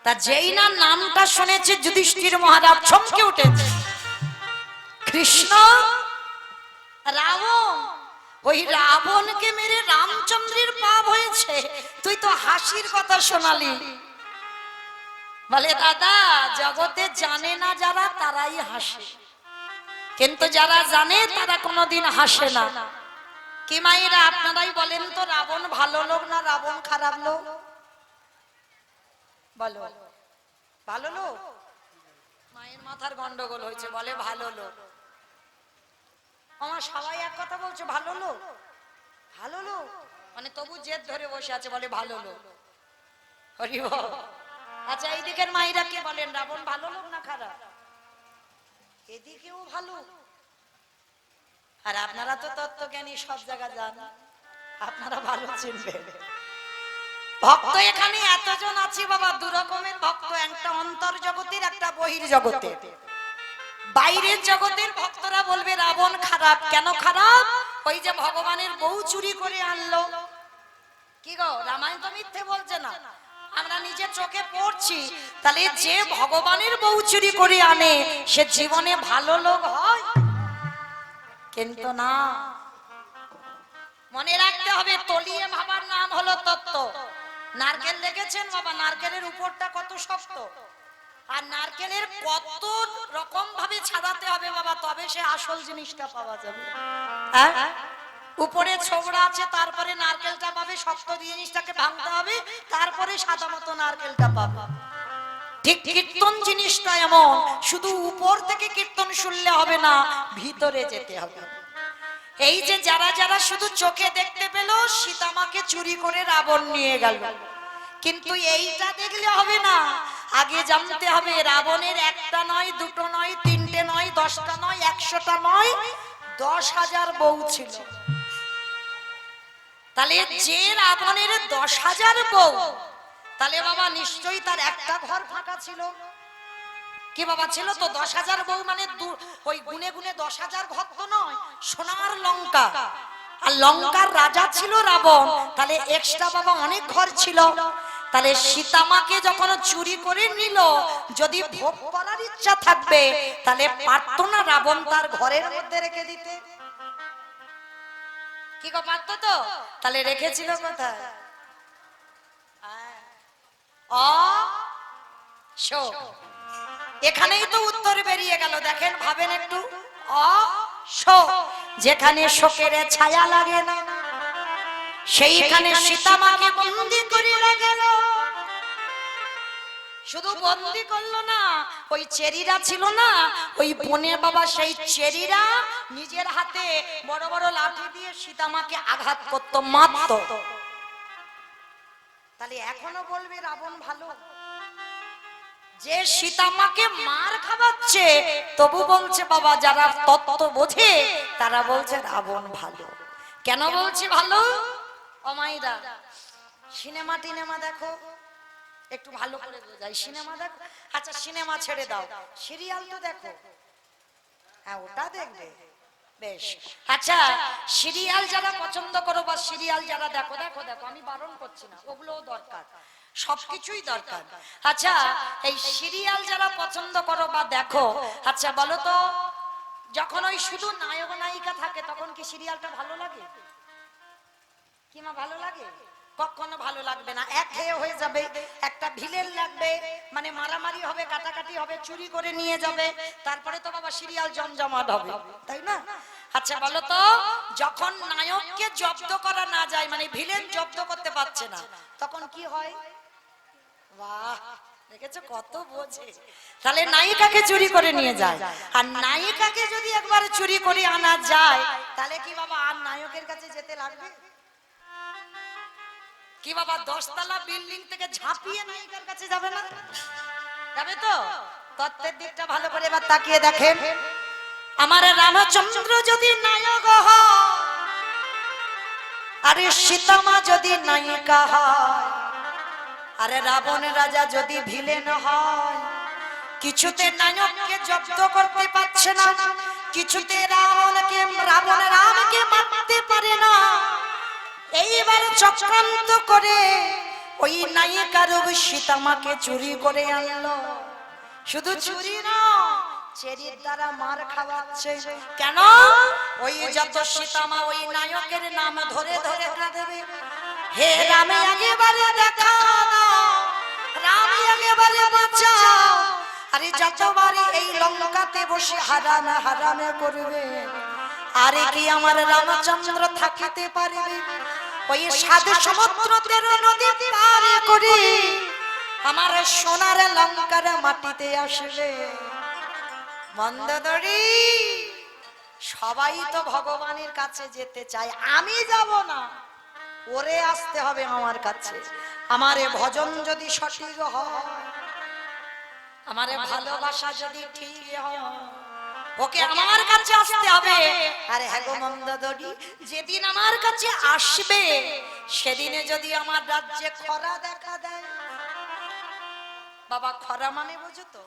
তা যেই না নামটা শুনেছে যুধিষ্ঠির মহারাজ চমকে উঠেছে। কৃষ্ণ, রাবণ, ওই রাবণকে মেরে রামচন্দ্রের পাপ হয়েছে, তুই তো হাসির কথা শোনালি। বলে, দাদা জগতে জানে না যারা তারাই হাসে, কিন্তু যারা জানে তারা কোনোদিন হাসে না। কি মায়েরা আপনারাই বলেন তো, রাবণ ভালো লোক না রাবণ খারাপ লোক? বলো, ভালো লোক? মায়ের মাথার গন্ডগোল হয়েছে, বলে ভালো লোক। আমার সবাই এক কথা বলছে, ভালো লোক ভালো লোক, মানে তবু জেদ ধরে বসে আছে, বলে ভালো লোক। হরি বল। আচ্ছা এই দিকের মায়েরা কে বলেন, রাবণ ভালো লোক না খারাপ? এদিকেও ভালো। আর আপনারা তো তত্ত্বজ্ঞানী, সব জায়গা যান, আপনারা ভালো চিনবেন। ভক্ত এখানে এতজন আছে বাবা, দু রকমের ভক্ত, একটা অন্তর জগতের, একটা বহির জগতের। বাইরের জগতের ভক্তরা বলবে রাবণ খারাপ। কেন খারাপ? ওই যে ভগবানের বউ চুরি করে আনলো। কি গো, রামায়ণ তো মিথ্যে বলছে না, আমরা নিজের চোখে পড়ছি। তাহলে যে ভগবানের বউ চুরি করে আনে সে জীবনে ভালো লোক হয়? কিন্তু না, মনে রাখতে হবে, তলিয়ে ভাবার নাম হলো তত্ত্ব। নারকেল দেখেছেন বাবা, নারকেলের উপরটা কত শক্ত, আর নারকেলের কত রকম ভাবে ছাড়াতে হবে বাবা, তবে সে আসল জিনিসটা পাওয়া যাবে। হ্যাঁ, উপরে ছোবড়া আছে, তারপরে নারকেলটা পাবে, শক্ত জিনিসটাকে ভাঙতে হবে, তারপরে সাদা মতো নারকেলটা পাবে। ঠিক কীর্তন জিনিসটা এমন, শুধু উপর থেকে কীর্তন শুনলে হবে না, ভিতরে যেতে হবে। এই যে যারা যারা শুধু চোখে দেখতে পেল সীতামাকে চুরি করে রাবণ নিয়ে গেল, কিন্তু এইটা দেখলে হবে না, আগে জানতে হবে রাবণের একটা নয়, দুটো নয়, তিনটে নয়, 10টা নয়, 100টা নয়, 10,000 বউ ছিল। তাহলে যে রাবণের 10,000 বউ, তাহলে বাবা নিশ্চয়ই তার একটা ঘর ফাঁকা ছিল। কি বাবা ছিল তো? 10,000 বউ মানে ওই গুনে গুনে 10,000 ঘর তো নয়, সোনার লঙ্কা। আর লঙ্কার রাজা ছিল রাবণ, তাহলে এক্সট্রা বাবা অনেক ঘর ছিল। তাহলে সীতামাকে যখন চুরি করে নিল, যদি ভোগ করার ইচ্ছা থাকবে তাহলে পারতো না রাবণ তার ঘরের মধ্যে রেখে দিতে? কি গো, পারতো তো? তাহলে রেখেছিল কোথায়? এখানেই তো উত্তর বেরিয়ে গেল। দেখেন, ভাবেন একটু। যেখানে শোকের ছায়া লাগে না, সেইখানে সীতামাকে বন্দি করে গেল। শুধু বন্দি করলো না, ওই চেরিরা ছিল না, ওই বনে বাবা, সেই চেরিরা নিজের হাতে বড় বড় লাঠি দিয়ে সীতামাকে আঘাত করতো, মারতো। তাহলে এখনো বলবে রাবণ ভালো? যে সীতামাকে মার খাওয়াচ্ছে তবু বলছে বাবা, যারা তত্ত্ব বোঝে তারা বলছে রাবণ ভালো। কেন বলছে ভালো? অমাইরা সিনেমা টিনেমা দেখো, একটু ভালো করে বোঝাই। সিনেমা দেখো, আচ্ছা সিনেমা ছেড়ে দাও, সিরিয়াল তো দেখো। হ্যাঁ, ওটা দেখবে, বেশ। আচ্ছা, সিরিয়াল যারা পছন্দ করো বা সিরিয়াল যারা দেখো, দেখো দেখো, আমি বারণ করছি না, ওগুলোও দরকার, সবকিছুই দরকার। আচ্ছা, এই সিরিয়াল যারা পছন্দ করো বা দেখো, আচ্ছা বলো তো, যখন ওই শুধু নায়ক নায়িকা থাকে তখন কি সিরিয়ালটা ভালো লাগে? কি মা ভালো লাগে? কখনো ভালো লাগবে না, একঘেয়ে হয়ে যাবে। একটা ভিলেন লাগবে, মানে মারামারি হবে, কাটাকাটি হবে, চুরি করে নিয়ে যাবে, তারপরে তো বাবা সিরিয়াল জমজমাট হবে, তাই না? আচ্ছা বলো তো, যখন নায়ককে জব্দ করা না যায়, মানে ভিলেন জব্দ করতে পারছে না, তখন কি হয়? বাহ, দেখেছো কত বোঝে। তাহলে নায়িকাকে চুরি করে নিয়ে যায়, আর নায়িকাকে যদি একবার চুরি করে আনা যায়, তাহলে কি বাবা আর নায়কের কাছে যেতে লাগবে? কি বাবা 10 তলা বিল্ডিং থেকে ঝাঁপিয়ে নায়িকার কাছে যাবে না? যাবে তো? তত্ত্বের দিকটা ভালো করে এবার তাকিয়ে দেখেন। আমার রামচন্দ্র যদি নায়ক হয়, আরে সীতামা যদি নায়িকা হয়, আরে রাবণ রাজা যদি ভিলেন হয়, কিছুতে নায়ককে জব্দ করতে পারছে না, কিছুতে রাবণ রামকে মারতে পারে না। এইবারে চক্রান্ত করে ওই নায়িকার সীতামাকে চুরি করে আনলো। শুধু চুরি না, চেরির দ্বারা মার খাওয়াচ্ছে। কেন? ওই যত সীতামা ওই নায়কের নাম ধরে ধরে কাঁদবে, হে রামে আগেবারে দেখা দাও, রামে আগেবারে বাঁচাও। আরে যতবারই এই লঙ্কাতে বসে হারানা হারানা করবে, আরে কি আমার রামচন্দ্র থাকিতে পারিবে ওই সাধু সমুদ্র তেরো নদী পার করি আমার সোনার লঙ্কার মাটিতে আসবে? মন্দোদরি, সবাই তো ভগবানের কাছে যেতে চায়, আমি যাব না, ওরে আসতে হবে আমার কাছে। আমারে ভজন যদি সঠিক হয়, আমারে ভালোবাসা যদি ঠিক হয়, ওকে আমার কাছে আসতে হবে। আরে হ্যাঁ গো মন্দোদরি, যেদিন আমার কাছে আসবে সেদিনে যদি আমার রাজ্যে খরা দেখা দেয়, বাবা খরা মানে বুঝো তো,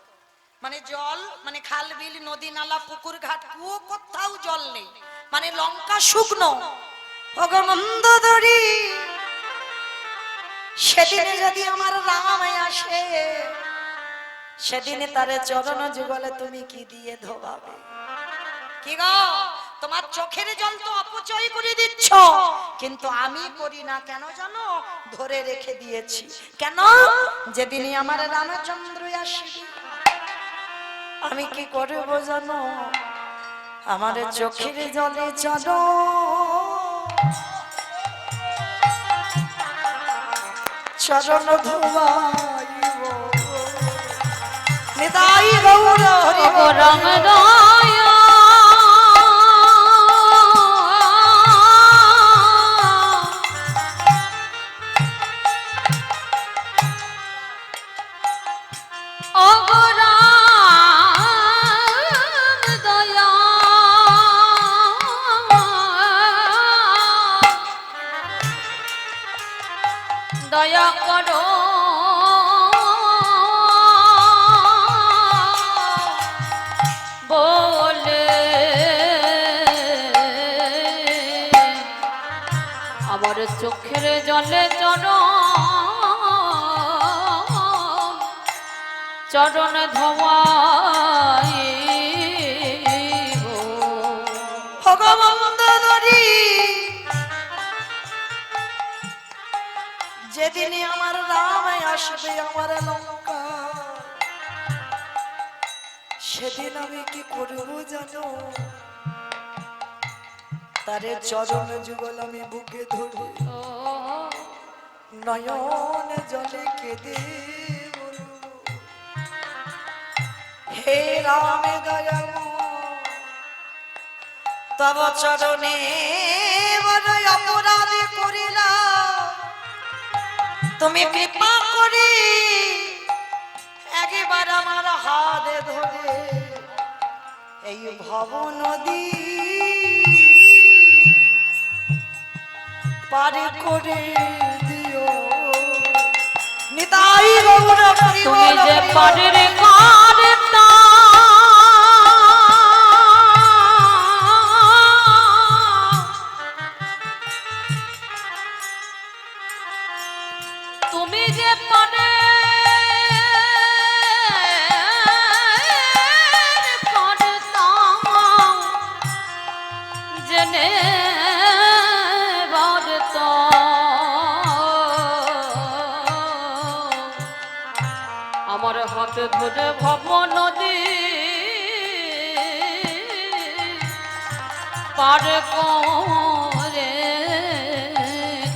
মানে জল, মানে খাল বিল নদী নালা পুকুর ঘাট কুয়ো কোথাও জল নেই, মানে লঙ্কা শুকনো। ওগো মন্দোদরি, সেদিনে যদি আমার রাম আসে, সেদিনে তারে চরণ যুগলে তুমি কি দিয়ে ধোবাবে? কি গো, তোমার চোখের জল তো অপচয় করে দিচ্ছ, কিন্তু আমি করি না কেন জানো? ধরে রেখে দিয়েছি। কেন? যেদিনই আমার রামচন্দ্র আসবে আমি কি করব জানো? আমার চোখের জলে চলো চরণ ধোবাইব। নিতাই গৌর হরি ওগো রাম দয়া ওগো রাম দয়া দয়া করো বলে আমার চোখের জলে চরণ ধোয়াই ভগবন্তী। যেদিনই আমার রাম আসবে আমার লঙ্কা, সেদিন আমি কি করব জানো? তারে চরণ যুগল আমি বুকে ধরে নয়ন জলে কেঁদে বলবো, হে রাম দয়াময়, তব চরণে বড় অপরাধ করিলাম, তুমি কৃপা করে একবার আমার হাতে ধরে এই ভব নদী পারে করে দিও। নিতাই গৌর হরি তুমি বল যে হরি বল। পারের কারতা তুমি যে পারের কারতা জেনে বারতা আমার হাতে ধরে ভব নদী পার করে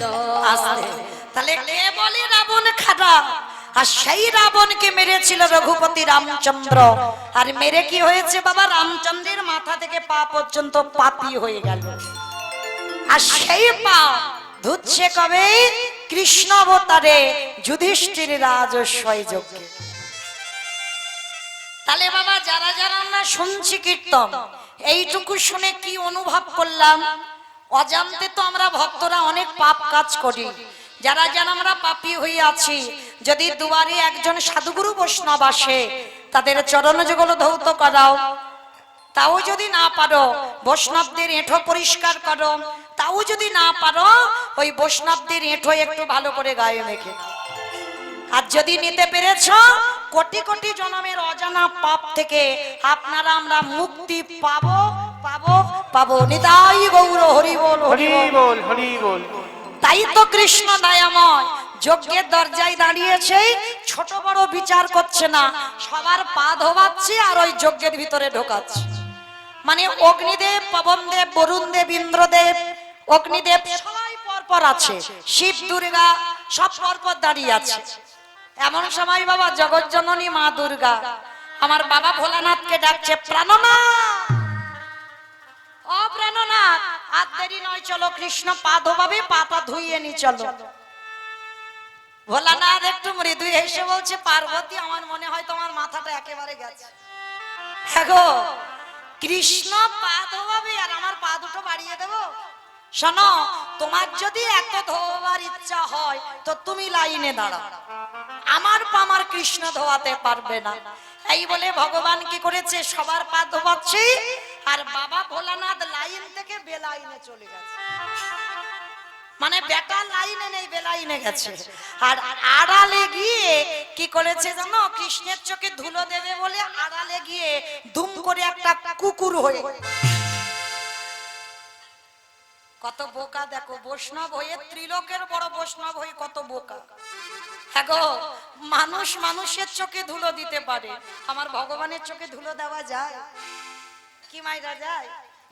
দাও। আসলে তাহলে কে বলে রাবণ খারাপ? আর সেই রাবণকে মেরেছিল রঘুপতি রামচন্দ্র, আর মেরে কি হয়েছে বাবা? রামচন্দ্রের মাথা থেকে পা পর্যন্ত পাপী হয়ে গেল। আর সেই পা ধুচ্ছে কবে? কৃষ্ণ অবতারে যুধিষ্ঠির রাজস্বয় যজ্ঞে। তাহলে বাবা যারা যারা আমরা শুনছি কীর্তন, এইটুকু শুনে কি অনুভব করলাম? অজান্তে তো আমরা ভক্তরা অনেক পাপ কাজ করি। যারা যারা আমরা পাপী হয়ে আছি, যদি দুয়ারে একজন সাধুগুরু বৈষ্ণব আসে, তাদের চরণ যুগল ধৌত করাও। তাও যদি না পারো, বৈষ্ণবদের এঁঠো পরিষ্কার করো। তাও যদি না পারো, ওই বৈষ্ণবদের এঁঠো একটু ভালো করে গায়ে মেখে। আর যদি নিতে পেরেছ, কোটি কোটি জন্মের অজানা পাপ থেকে আপনারা আমরা মুক্তি পাবো পাবো পাবো। নিতাই গৌর হরি বল হরি হরি বল। বল হরি বল। তাই তো কৃষ্ণ দয়াময় যজ্ঞের দরজায় দাঁড়িয়েছে, ছোট বড় বিচার করছে না, সবার পা ধোবাচ্ছে আর ওই যজ্ঞের ভিতরে ঢোকাচ্ছে। মানে অগ্নিদেব, পবনদেব, বরুণদেব, ইন্দ্রদেব, অগ্নিদেব সবাই পরপর আছে, শিব দুর্গা সব পরপর দাঁড়িয়ে আছে। এমন সময় বাবা জগজ্জননী মা দুর্গা আমার বাবা ভোলানাথকে ডাকছে, প্রাণনাথ, ও প্রাণনাথ, আর দেরি নয়, চলো কৃষ্ণ পা ধোবাবে, পাটা ধুইয়ে নি চলো। ভোলানাথ একটু মৃদু হেসে বলছে, পার্বতী, আমার মনে হয় তোমার মাথাটা একেবারে গেছে। হ্যাঁ গো, কৃষ্ণ পা ধোবাবে আর আমার পা দুটো বাড়িয়ে দেবো? শোনো, তোমার যদি এত ধোবার ইচ্ছা হয় তো তুমি লাইনে দাঁড়াও, আমার পা আমার কৃষ্ণ ধোয়াতে পারবে না। এই বলে ভগবান কি করেছে, সবার পা ধোবাচ্ছে, আর বাবা ভোলানাথ লাইন থেকে বেলাইনে চলে গেছে। মানে বেটা লাইনে নেই, বেলাইনে গেছে। আর আড়ালে গিয়ে কি করেছে জানো, কৃষ্ণের চোখে ধুলো দেবে বলে আড়ালে গিয়ে দুম করে একটা কুকুর হয়ে। কত বোকা দেখো, বৈষ্ণব হয়ে, ত্রিলোকের বড় বৈষ্ণব হয়ে কত বোকা। হ্যাঁ গো, মানুষ মানুষের চোখে ধুলো দিতে পারে, আমার ভগবানের চোখে ধুলো দেওয়া যায় কি মাইরা যায়?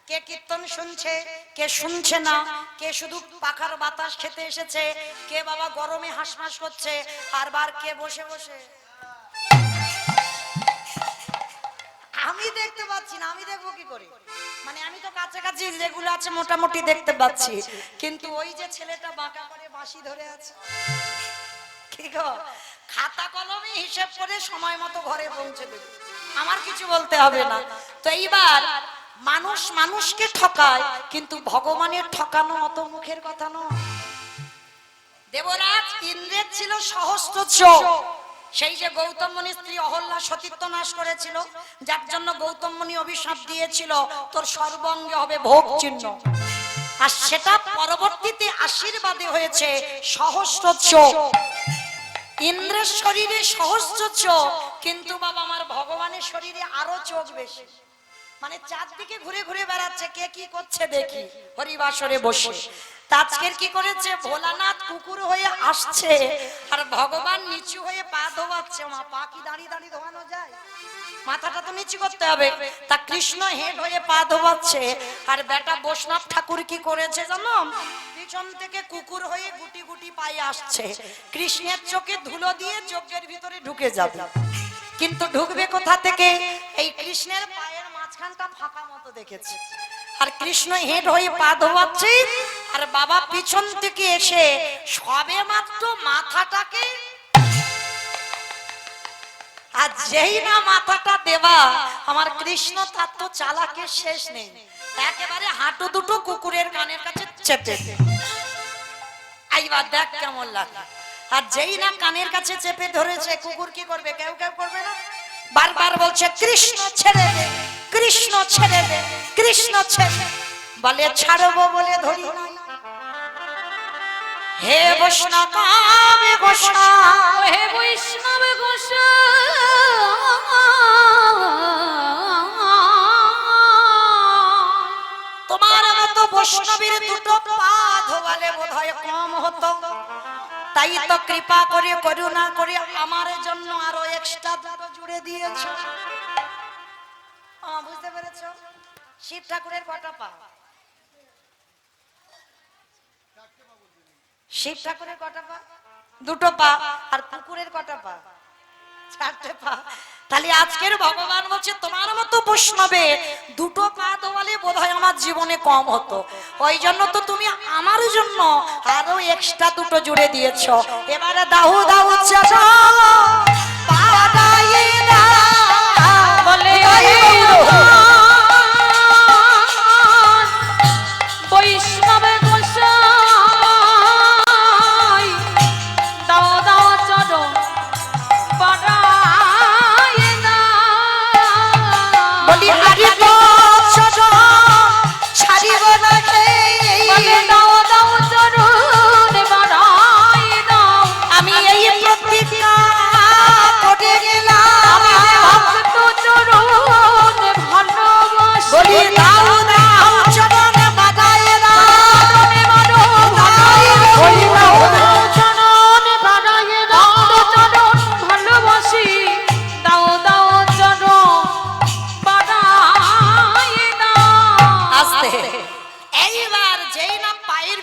কে কীর্তন শুনছে, কে শুনছে না, কে শুধু পাখার বাতাস খেতে এসেছে, কে বাবা গরমে হাঁসফাঁস করছে, আর বার কে বসে বসে। আমি দেখতে পাচ্ছি না, আমি দেখবো কি করে? মানে আমি তো কাছাকাছি যেগুলো আছে মোটামুটি দেখতে পাচ্ছি, কিন্তু ওই যে ছেলেটা বাঁকা করে বাঁশি ধরে আছে, কি গো, খাতা কলমে হিসেব করে সময় মতো ঘরে পৌঁছে দেবে, আমার কিছু বলতে হবে না। তো এইবার মানুষ মানুষকে ঠকায়, কিন্তু ভগবানের ঠকানো অত মুখের কথা নয়। দেবরাজ ইন্দ্রের ছিল সহস্র চোখ, সেই যে গৌতম মুনির স্ত্রী অহল্যা সতীত্ব নাশ করেছিল, যার জন্য গৌতম মুনি অভিশাপ দিয়েছিল তোর সর্বাঙ্গে হবে ভোগ চিহ্ন, আর সেটা পরবর্তীতে আশীর্বাদে হয়েছে সহস্র চোখ। ইন্দ্রের শরীরে সহস্র চোখ, কিন্তু বাবা আমার ভগবানের শরীরে আরো চোখ বেশি, মানে চারদিকে ঘুরে ঘুরে বেড়াচ্ছে, কে কি করছে দেখি, হরিবাসরে বসে। আজকের কি করেছে, ভোলানাথ কুকুর হয়ে আসছে, আর ভগবান নিচু হয়ে পা ধোয়াচ্ছে। মা, পা কি দাঁড়িয়ে দাঁড়িয়ে ধোয়ানো যায়? মাথাটা তো নিচু করতে হবে। তা কৃষ্ণ হেড হয়ে পা ধোয়াচ্ছে, আর বেটা বৈষ্ণব ঠাকুর কি করেছে জানো, পিছন থেকে কুকুর হয়ে গুটি গুটি পায়ে আসছে। কৃষ্ণের চোখে ধুলো দিয়ে যজ্ঞের ভিতরে ঢুকে যাবে, কিন্তু ঢুকবে কোথা থেকে? এই কৃষ্ণের পায়ের মাঝখানটা ফাঁকা মতো দেখেছে, আর কৃষ্ণ হেড হয়ে পা ধোয়াচ্ছে, আর বাবা পিছন থেকে এসে সবে মাত্র মাথাটাকে, আর যেই না মাথাটা দেবা, আমার কৃষ্ণ তার তো চালাকের শেষ নেই, একেবারে হাঁটু দুটো কুকুরের কানের কাছে চেপে। এইবার দেখ কেমন লাগে। আর যেই না কানের কাছে চেপে ধরেছে, কুকুর কি করবে? কেউ কেউ করবে না, বারবার বলছে কৃষ্ণ ছেড়ে দে, কৃষ্ণ ছেড়ে দে, কৃষ্ণ ছেড়ে। বলে ছাড়বো বলে ধরি নাই, হে বৈষ্ণব গোসাই, হে বৈষ্ণব গোসাই, তোমার মতো বৈষ্ণবীর দুটো পা ধোয়ালে বোধহয় কম হতো, তাই তো কৃপা করে করুণা করে আমার জন্য আরো এক্সট্রা দুটো জুড়ে দিয়েছো। বুঝতে পেরেছো? শিব ঠাকুরের কটা পা? শিব ঠাকুরের কটা পা? দুটো পা। আর কুকুরের কটা পা? চারটে পা। তাহলে আজকের ভগবান বলছে তোমার মতো বৈষ্ণবে দুটো পা ধোয়ালে বোধহয় আমার জীবনে কম হতো, ওই জন্য তো তুমি আমার জন্য আরো এক্সট্রা দুটো জুড়ে দিয়েছো। এবারে দাহু দাহু চাচা পা দায়ে না বলে বৈষ্ণব গোসাই, দাও দাও চরণ বাড়ায় না। বলি আরে তো চাচা ছাড়িব না বলে দাও দাও চরণ বাড়ায় দাও। আমি এই প্রতিজ্ঞা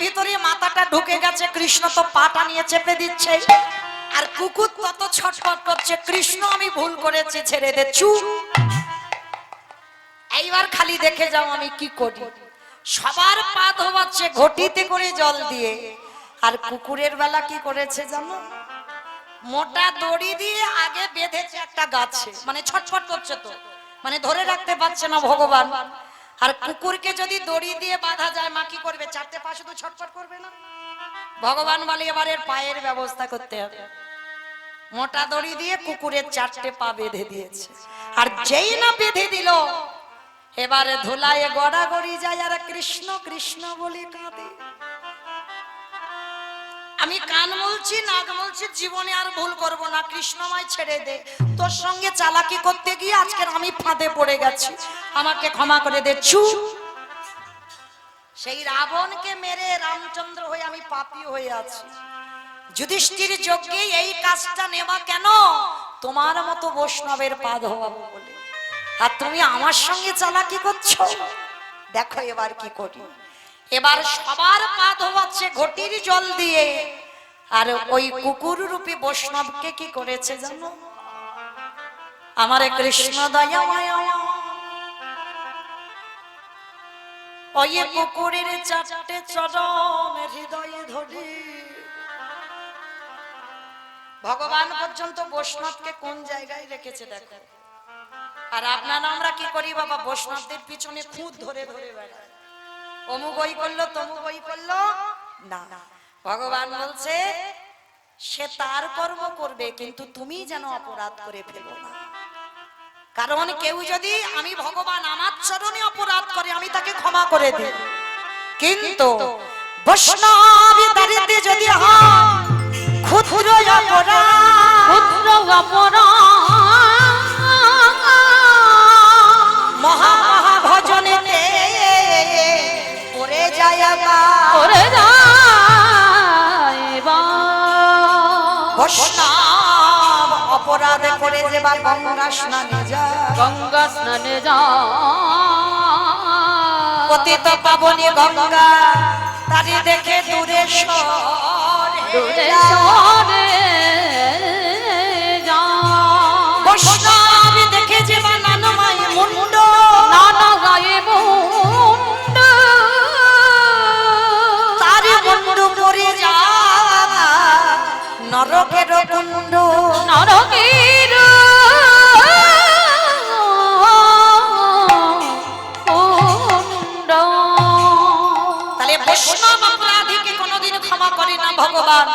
ভিতরে মাথাটা ঢুকে গেছে, কৃষ্ণ তো পাটা নিয়ে চেপে দিচ্ছে, আর কুকুর তত ছটফট করছে, কৃষ্ণ আমি ভুল করেছি, ছেড়ে দে, চুপ। এইবার খালি দেখে যাও আমি কি করি। সবার পা ধোয়াচ্ছে ঘটিতে করে জল দিয়ে, আর কুকুরের বেলা কি করেছে জানো, মোটা দড়ি দিয়ে আগে বেঁধেছে একটা গাছে, মানে ছটফট করছে তো, মানে ধরে রাখতে পারছে না ভগবান। আর কুকুরকে যদি দড়ি দিয়ে বাঁধা যায়, মা কি করবে, চারটে পা শুধু ছটফট করবে না? ভগবান বলে এবার এর পায়ের ব্যবস্থা করতে হবে। মোটা দড়ি দিয়ে কুকুরের চারটে পা বেঁধে দিয়েছে, আর যেই না বেঁধে দিল, এবারে ধুলায় গড়াগড়ি যায়, আর কৃষ্ণ কৃষ্ণ বলে কাঁদে। আমি কান বলছি, নাক বলছি, জীবনে আর ভুল করব না, কৃষ্ণময় ছেড়ে দে, তোর সঙ্গে চালাকি করতে গিয়ে আজকের আমি ফাঁদে পড়ে গেছি, আমাকে ক্ষমা করে দে, চুপ। সেই রাবণকে মেরে রামচন্দ্র হয়ে আমি পাপী হয়ে আছি। যুধিষ্ঠির যজ্ঞে এই কাজটা নেওয়া কেন, তোমার মতো বৈষ্ণবের পা ধোয়াবো বলে, আর তুমি আমার সঙ্গে চালাকি করছো। দেখো এবার কি করি। এবার সবার পা ধোয়াচ্ছে ঘটির জল দিয়ে, আর ওই কুকুর রূপী বৈষ্ণবকে কি করেছে জানো, আমারে কৃষ্ণ দয়া মায়া, ওই কুকুরের চারটে চরণ হৃদয়ে ধরি। ভগবান পর্যন্ত বৈষ্ণবকে কোন জায়গায় রেখেছে দেখো। আর আপনারা আমরা কি করি বাবা, বৈষ্ণবদের পিছনে খুঁত ধরে ধরে বেড়ায়, অমুক ওই করলো তমুক ওই করলো না। ভগবান বলছে সে তার কর্ম করবে, কিন্তু তুমি যেন অপরাধ করে ফেলো না। কারণ কেউ যদি, আমি ভগবান আমার চরণে অপরাধ করে আমি তাকে ক্ষমা করে দিই, কিন্তু বৈষ্ণবী দারিদ্রে যদি হয় ক্ষুদ্র অপরাধ, ক্ষুদ্র অপরাধ মহা মহা ভজনেতে পড়ে যায় করে যায় বৈষ্ণব অপরাধ করে যে বা গঙ্গা স্নানে যায়, গঙ্গা স্নানে যা পতিত পাবনী গঙ্গা তারি দেখে দূরে দূরে সরে সরে যা বৈষ্ণব দেখে যে বা নানমাই মুন্ড, নানা গায়ে মুন্ড তারি মুন্ড পরে যা নরকের কুণ্ড, নরকের কুণ্ড। তাহলে বৈষ্ণব অপরাধীকে কোনোদিন ক্ষমা করে না ভগবান।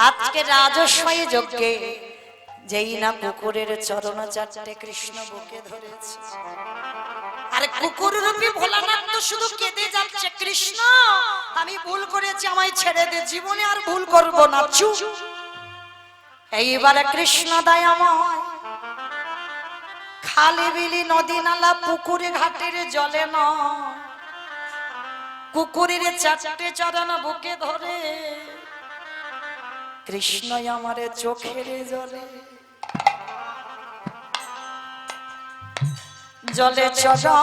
আজকে রাজস্বই যজ্ঞে যেই না কুকুরের চরণ চারটে কৃষ্ণ বুকে ধরেছে, আর কুকুর রূপী ভোলানাথ তো শুধু কেঁদে যাচ্ছে, কৃষ্ণ আমি ভুল করেছি, আমায় ছেড়ে দে, জীবনে আর ভুল করব না, চুপ। এইবারে কৃষ্ণ দয়াময় খালি বিলি নদী নালা পুকুরে ঘাটের জলে না, কুকুরের চারটে চরণ বুকে ধরে কৃষ্ণ আমারে চোখের জলে জলে চরণ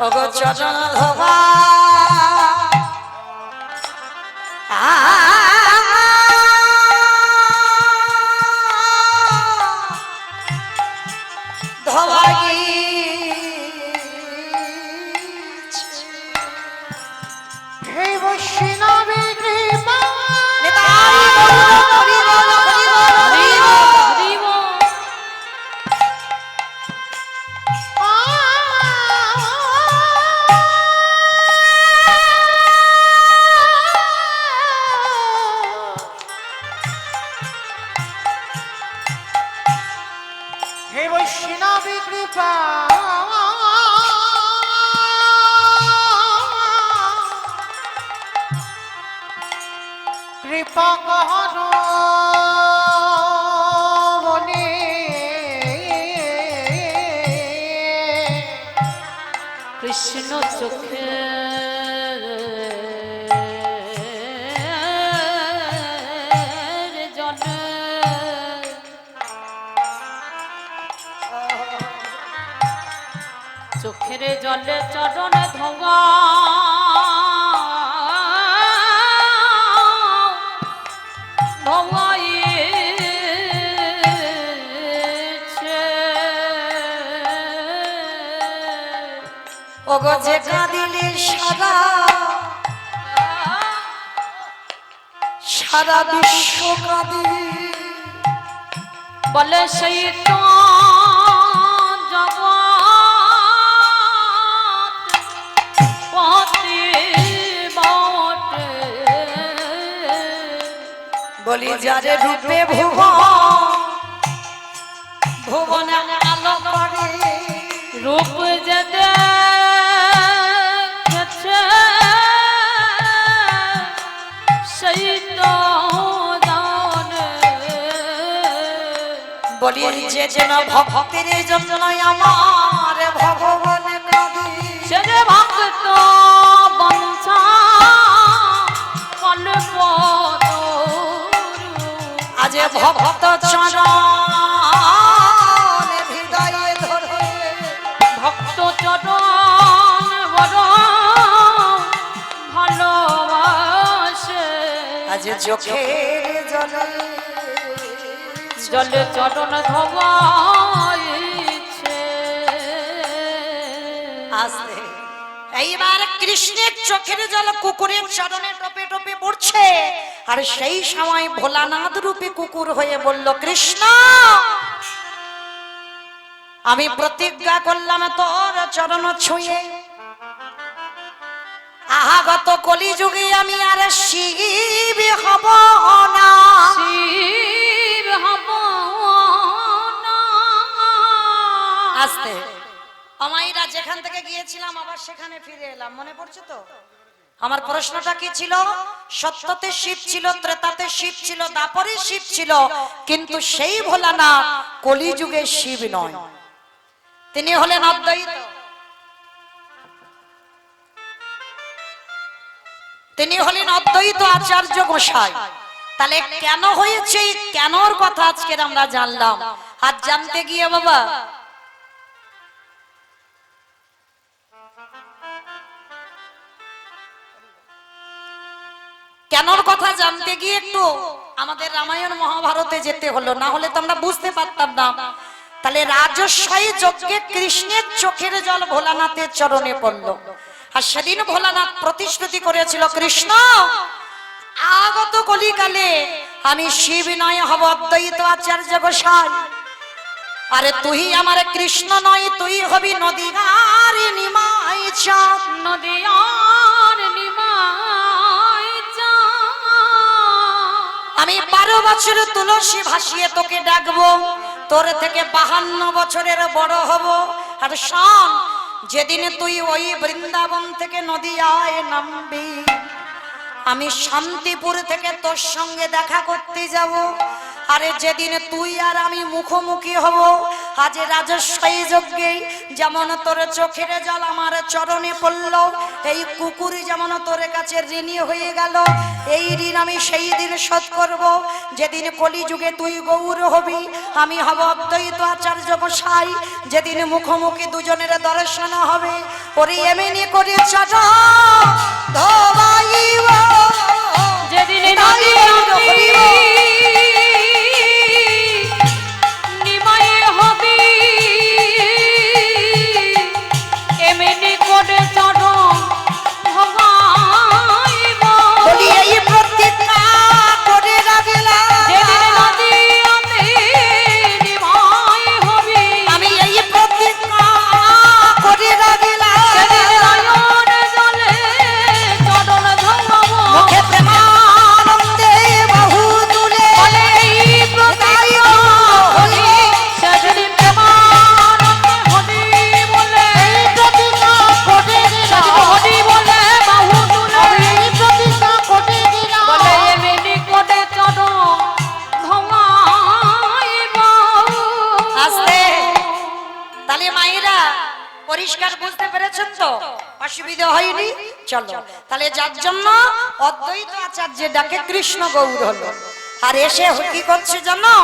ওগো চরণ ধোবা ধোয়াই হে বৈষ্ণবী কৃপা হে বৈষ্ণবী কৃপা কৃপা করো বলে কৃষ্ণ চোখে জলে চোখের জলে চরণে ধোয়া ওগো যে কাঁদিলে সারা সারা বিশ্ব কাঁদি বলে সেই তো বলি যারে রূপে ভুবনে আলো করে রূপ যেতে সেই তো বলি যে যেন ভক্তের জন্য আমার ভগবান কাঁদি সে যে ভক্ত বংশা কল্প আজ ভক্ত চরণ হৃদয়ে ধরে ভক্ত চরণ বড় ভালোবাসে আজ চোখের জলে জলে চরণ ধোয়াইছে আসতে এইবার কৃষ্ণের চোখের জল কুকুরের চরণে টোপে টোপে পড়ছে আর সেই সময় ভোলানাথ রূপে কুকুর হয়ে বলল কৃষ্ণ আমি প্রতিজ্ঞা করলাম তোর চরণ ছুঁয়ে আহাগত কলিযুগে আমি আর শিব হব না শিব হব না আসতে আমাইরা যেখান থেকে গিয়েছিলাম আবার সেখানে ফিরে এলাম মনে পড়ছে তো আমার প্রশ্নটা কি ছিল সত্যতে শিব ছিল ত্রেতাতে শিব ছিল দাপরে শিব ছিল কিন্তু সেই ভোলানাথ কলিযুগে শিব নয় তিনি হলেন অদ্বৈত তিনি হলেন অদ্বৈত আচার্য গোসাই তাহলে কেন হয়েছে এই কেনর কথা আজকে আমরা জানলাম আর জানতে গিয়ে বাবা কেনর কথা জানতে গিয়ে একটু আমাদের রামায়ণ মহাভারতে যেতে হলো না হলে তো আমরা বুঝতে পারতাম না তাহলে রাজস্বী যজ্ঞে কৃষ্ণের চোখের জল ভোলানাথের চরণে পড়লো আর সেদিন ভোলানাথ প্রতিশ্রুতি করেছিল কৃষ্ণ আগত কলিকালে আমি শিব নয় হব অদ্বৈত আচার্য গোসাই আরে তুই আমার কৃষ্ণ নয় তুই হবি নদীর নিমাই চাঁদ নদিয়ার নিমাই আমি 12 বছর তুলসী ভাসিয়ে তোকে ডাকবো তোর থেকে 52 বছরের বড় হব আর শোন যেদিন তুই ওই বৃন্দাবন থেকে নদিয়ায় নামবি আমি শান্তিপুর থেকে তোর সঙ্গে দেখা করতে যাব আরে যেদিন তুই আর আমি মুখোমুখি হব আজ রাজস্বী যজ্ঞে যেমন তোর চোখের জল আমার চরণে পড়ল এই কুকুর যেমন তোর কাছে ঋণী হয়ে গেল এই ঋণ আমি সেই দিন শোধ করব যেদিন কলিযুগে তুই গৌর হবি আমি হব অদ্বৈত আচার্য গোসাই যেদিন মুখোমুখি দুজনের দর্শন হবে ওরে এমনি করে চরণ ধোবাইব যেদিন নিমাই হবি এমনি করে চরণ ভগাইব বলি এই প্রতিজ্ঞা করে রাখলাম যেদিন নদী আমি নিমাই হবি আমি এই প্রতিজ্ঞা করে রাখলাম সেদিন নয়ন জলে চরণ ধোয়াবো মুখে প্রেমানন্দে বহু তুলে বলে এই প্রতিজ্ঞা হলি সেদিন প্রেমানন্দে হলি বলে এই প্রতিজ্ঞা করে দিলাম সেদিন হলি বলে বাহু তুলে এই প্রতিজ্ঞা করে দিলাম বলে এমনি করে চরণ ধোয়াইব আস্তে তাহলে মায়েরা পরিষ্কার বুঝতে পেরেছেন তো অসুবিধা হয়নি চলো তাহলে যার জন্য অদ্বৈত আচার্য ডাকে কৃষ্ণ গৌর হলো আর এসে কি করছে জানো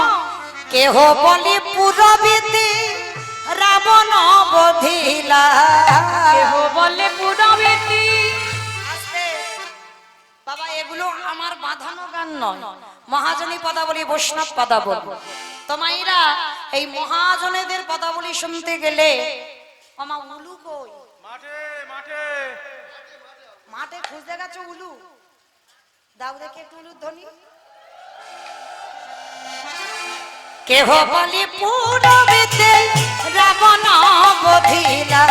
কেহ বলি পুরবিতে রাবণ বধিল লীলা। কেহ বলে পুরাবেতি। আস্তে। বাবা এগুলো আমার বাঁধানো গান নয়, মহাজনী পদাবলী বৈষ্ণব পদাবলী। তো মাইরা এই মহাজনেদের পদাবলী শুনতে গেলে আমা উলু কই? মাঠে মাঠে মাঠে খুঁজতে গেছো উলু? দাও দেখে একটু উলুর ধ্বনি। কেহ বলি পুরবিতে রাবণ বধিলা।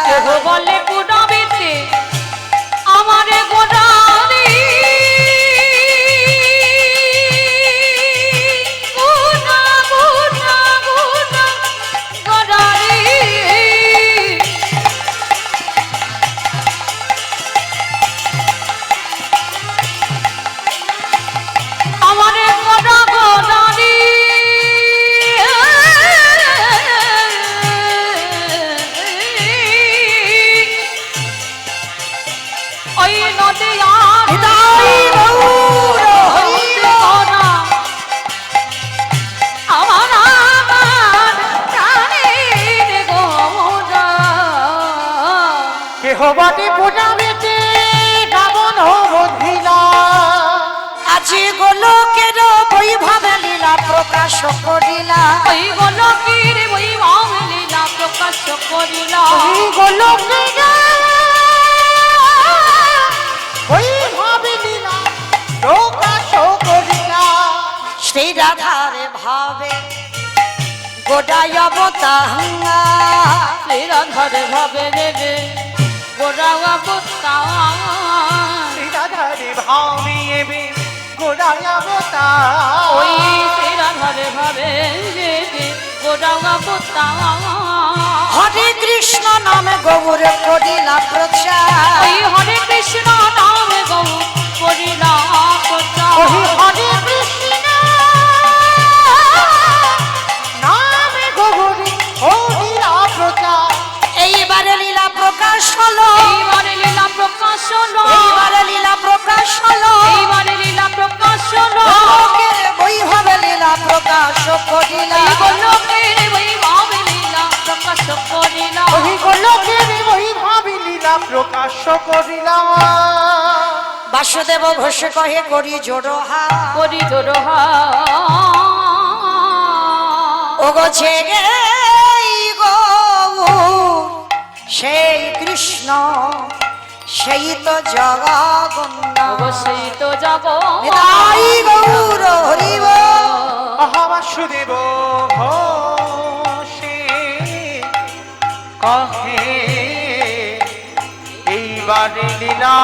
কেহ বলে পুরাবেতি আমারে গোড়ারি। গুনা গুনা গুনা গোড়ারি। আমারে গোড়া গোড়ারি। ওই নদী আর হৃদয় গৌর হইতে গোড়া। আমার আমার প্রাণের গোড়া। কেহ বটে পুরাবেতে রাবণ বধিলা। আজি গোলকের বৈভবে লীলা প্রকাশ করিলা। ওই গোলকের বৈভব লীলা প্রকাশ করিলা। ওই গোলকেরা ওই ভাবে লীলা প্রকাশ করিলা। শ্রী রাধারে ভাবে গোডায় অবতাঙ্গা। শ্রীরাধারে ভাবে রে গোড়া অবতার। শ্রীরাধারে ভাবিয়ে গোড়ায় অবতার। ওই শ্রীরাধারে ভাবে রে গোড়া অবতার। হরে কৃষ্ণ নামে গৌর করিলা প্রচার। ওই হরে কৃষ্ণ নামে গৌ করিলা প্রচার। ওই হরে কৃষ্ণ নামে গৌরী হরিলা প্রচার। এইবারে লীলা প্রকাশ হলো। এইবারে লীলা প্রকাশ হলো। এইবারে লীলা প্রকাশ হলো। এইবারে লীলা প্রকাশ হলো। গোলকের বৈভবে লীলা প্রকাশ করিলা। এই গোলকের বৈভব লীলা প্রকাশ করিলা। ওই গোলকের ওই ভাবি লীলা প্রকাশ করিলা। বাসুদেব ঘোষ কহে করি জোড়হা। করি জোড়হা। ওগো ছেগে গো সেই কৃষ্ণ সেই তো জগন্নাথ। অবশ্যই তো যাব। নিতাই গৌর হরিব। বাসুদেব ঘোষে কহে এইবারে লীলা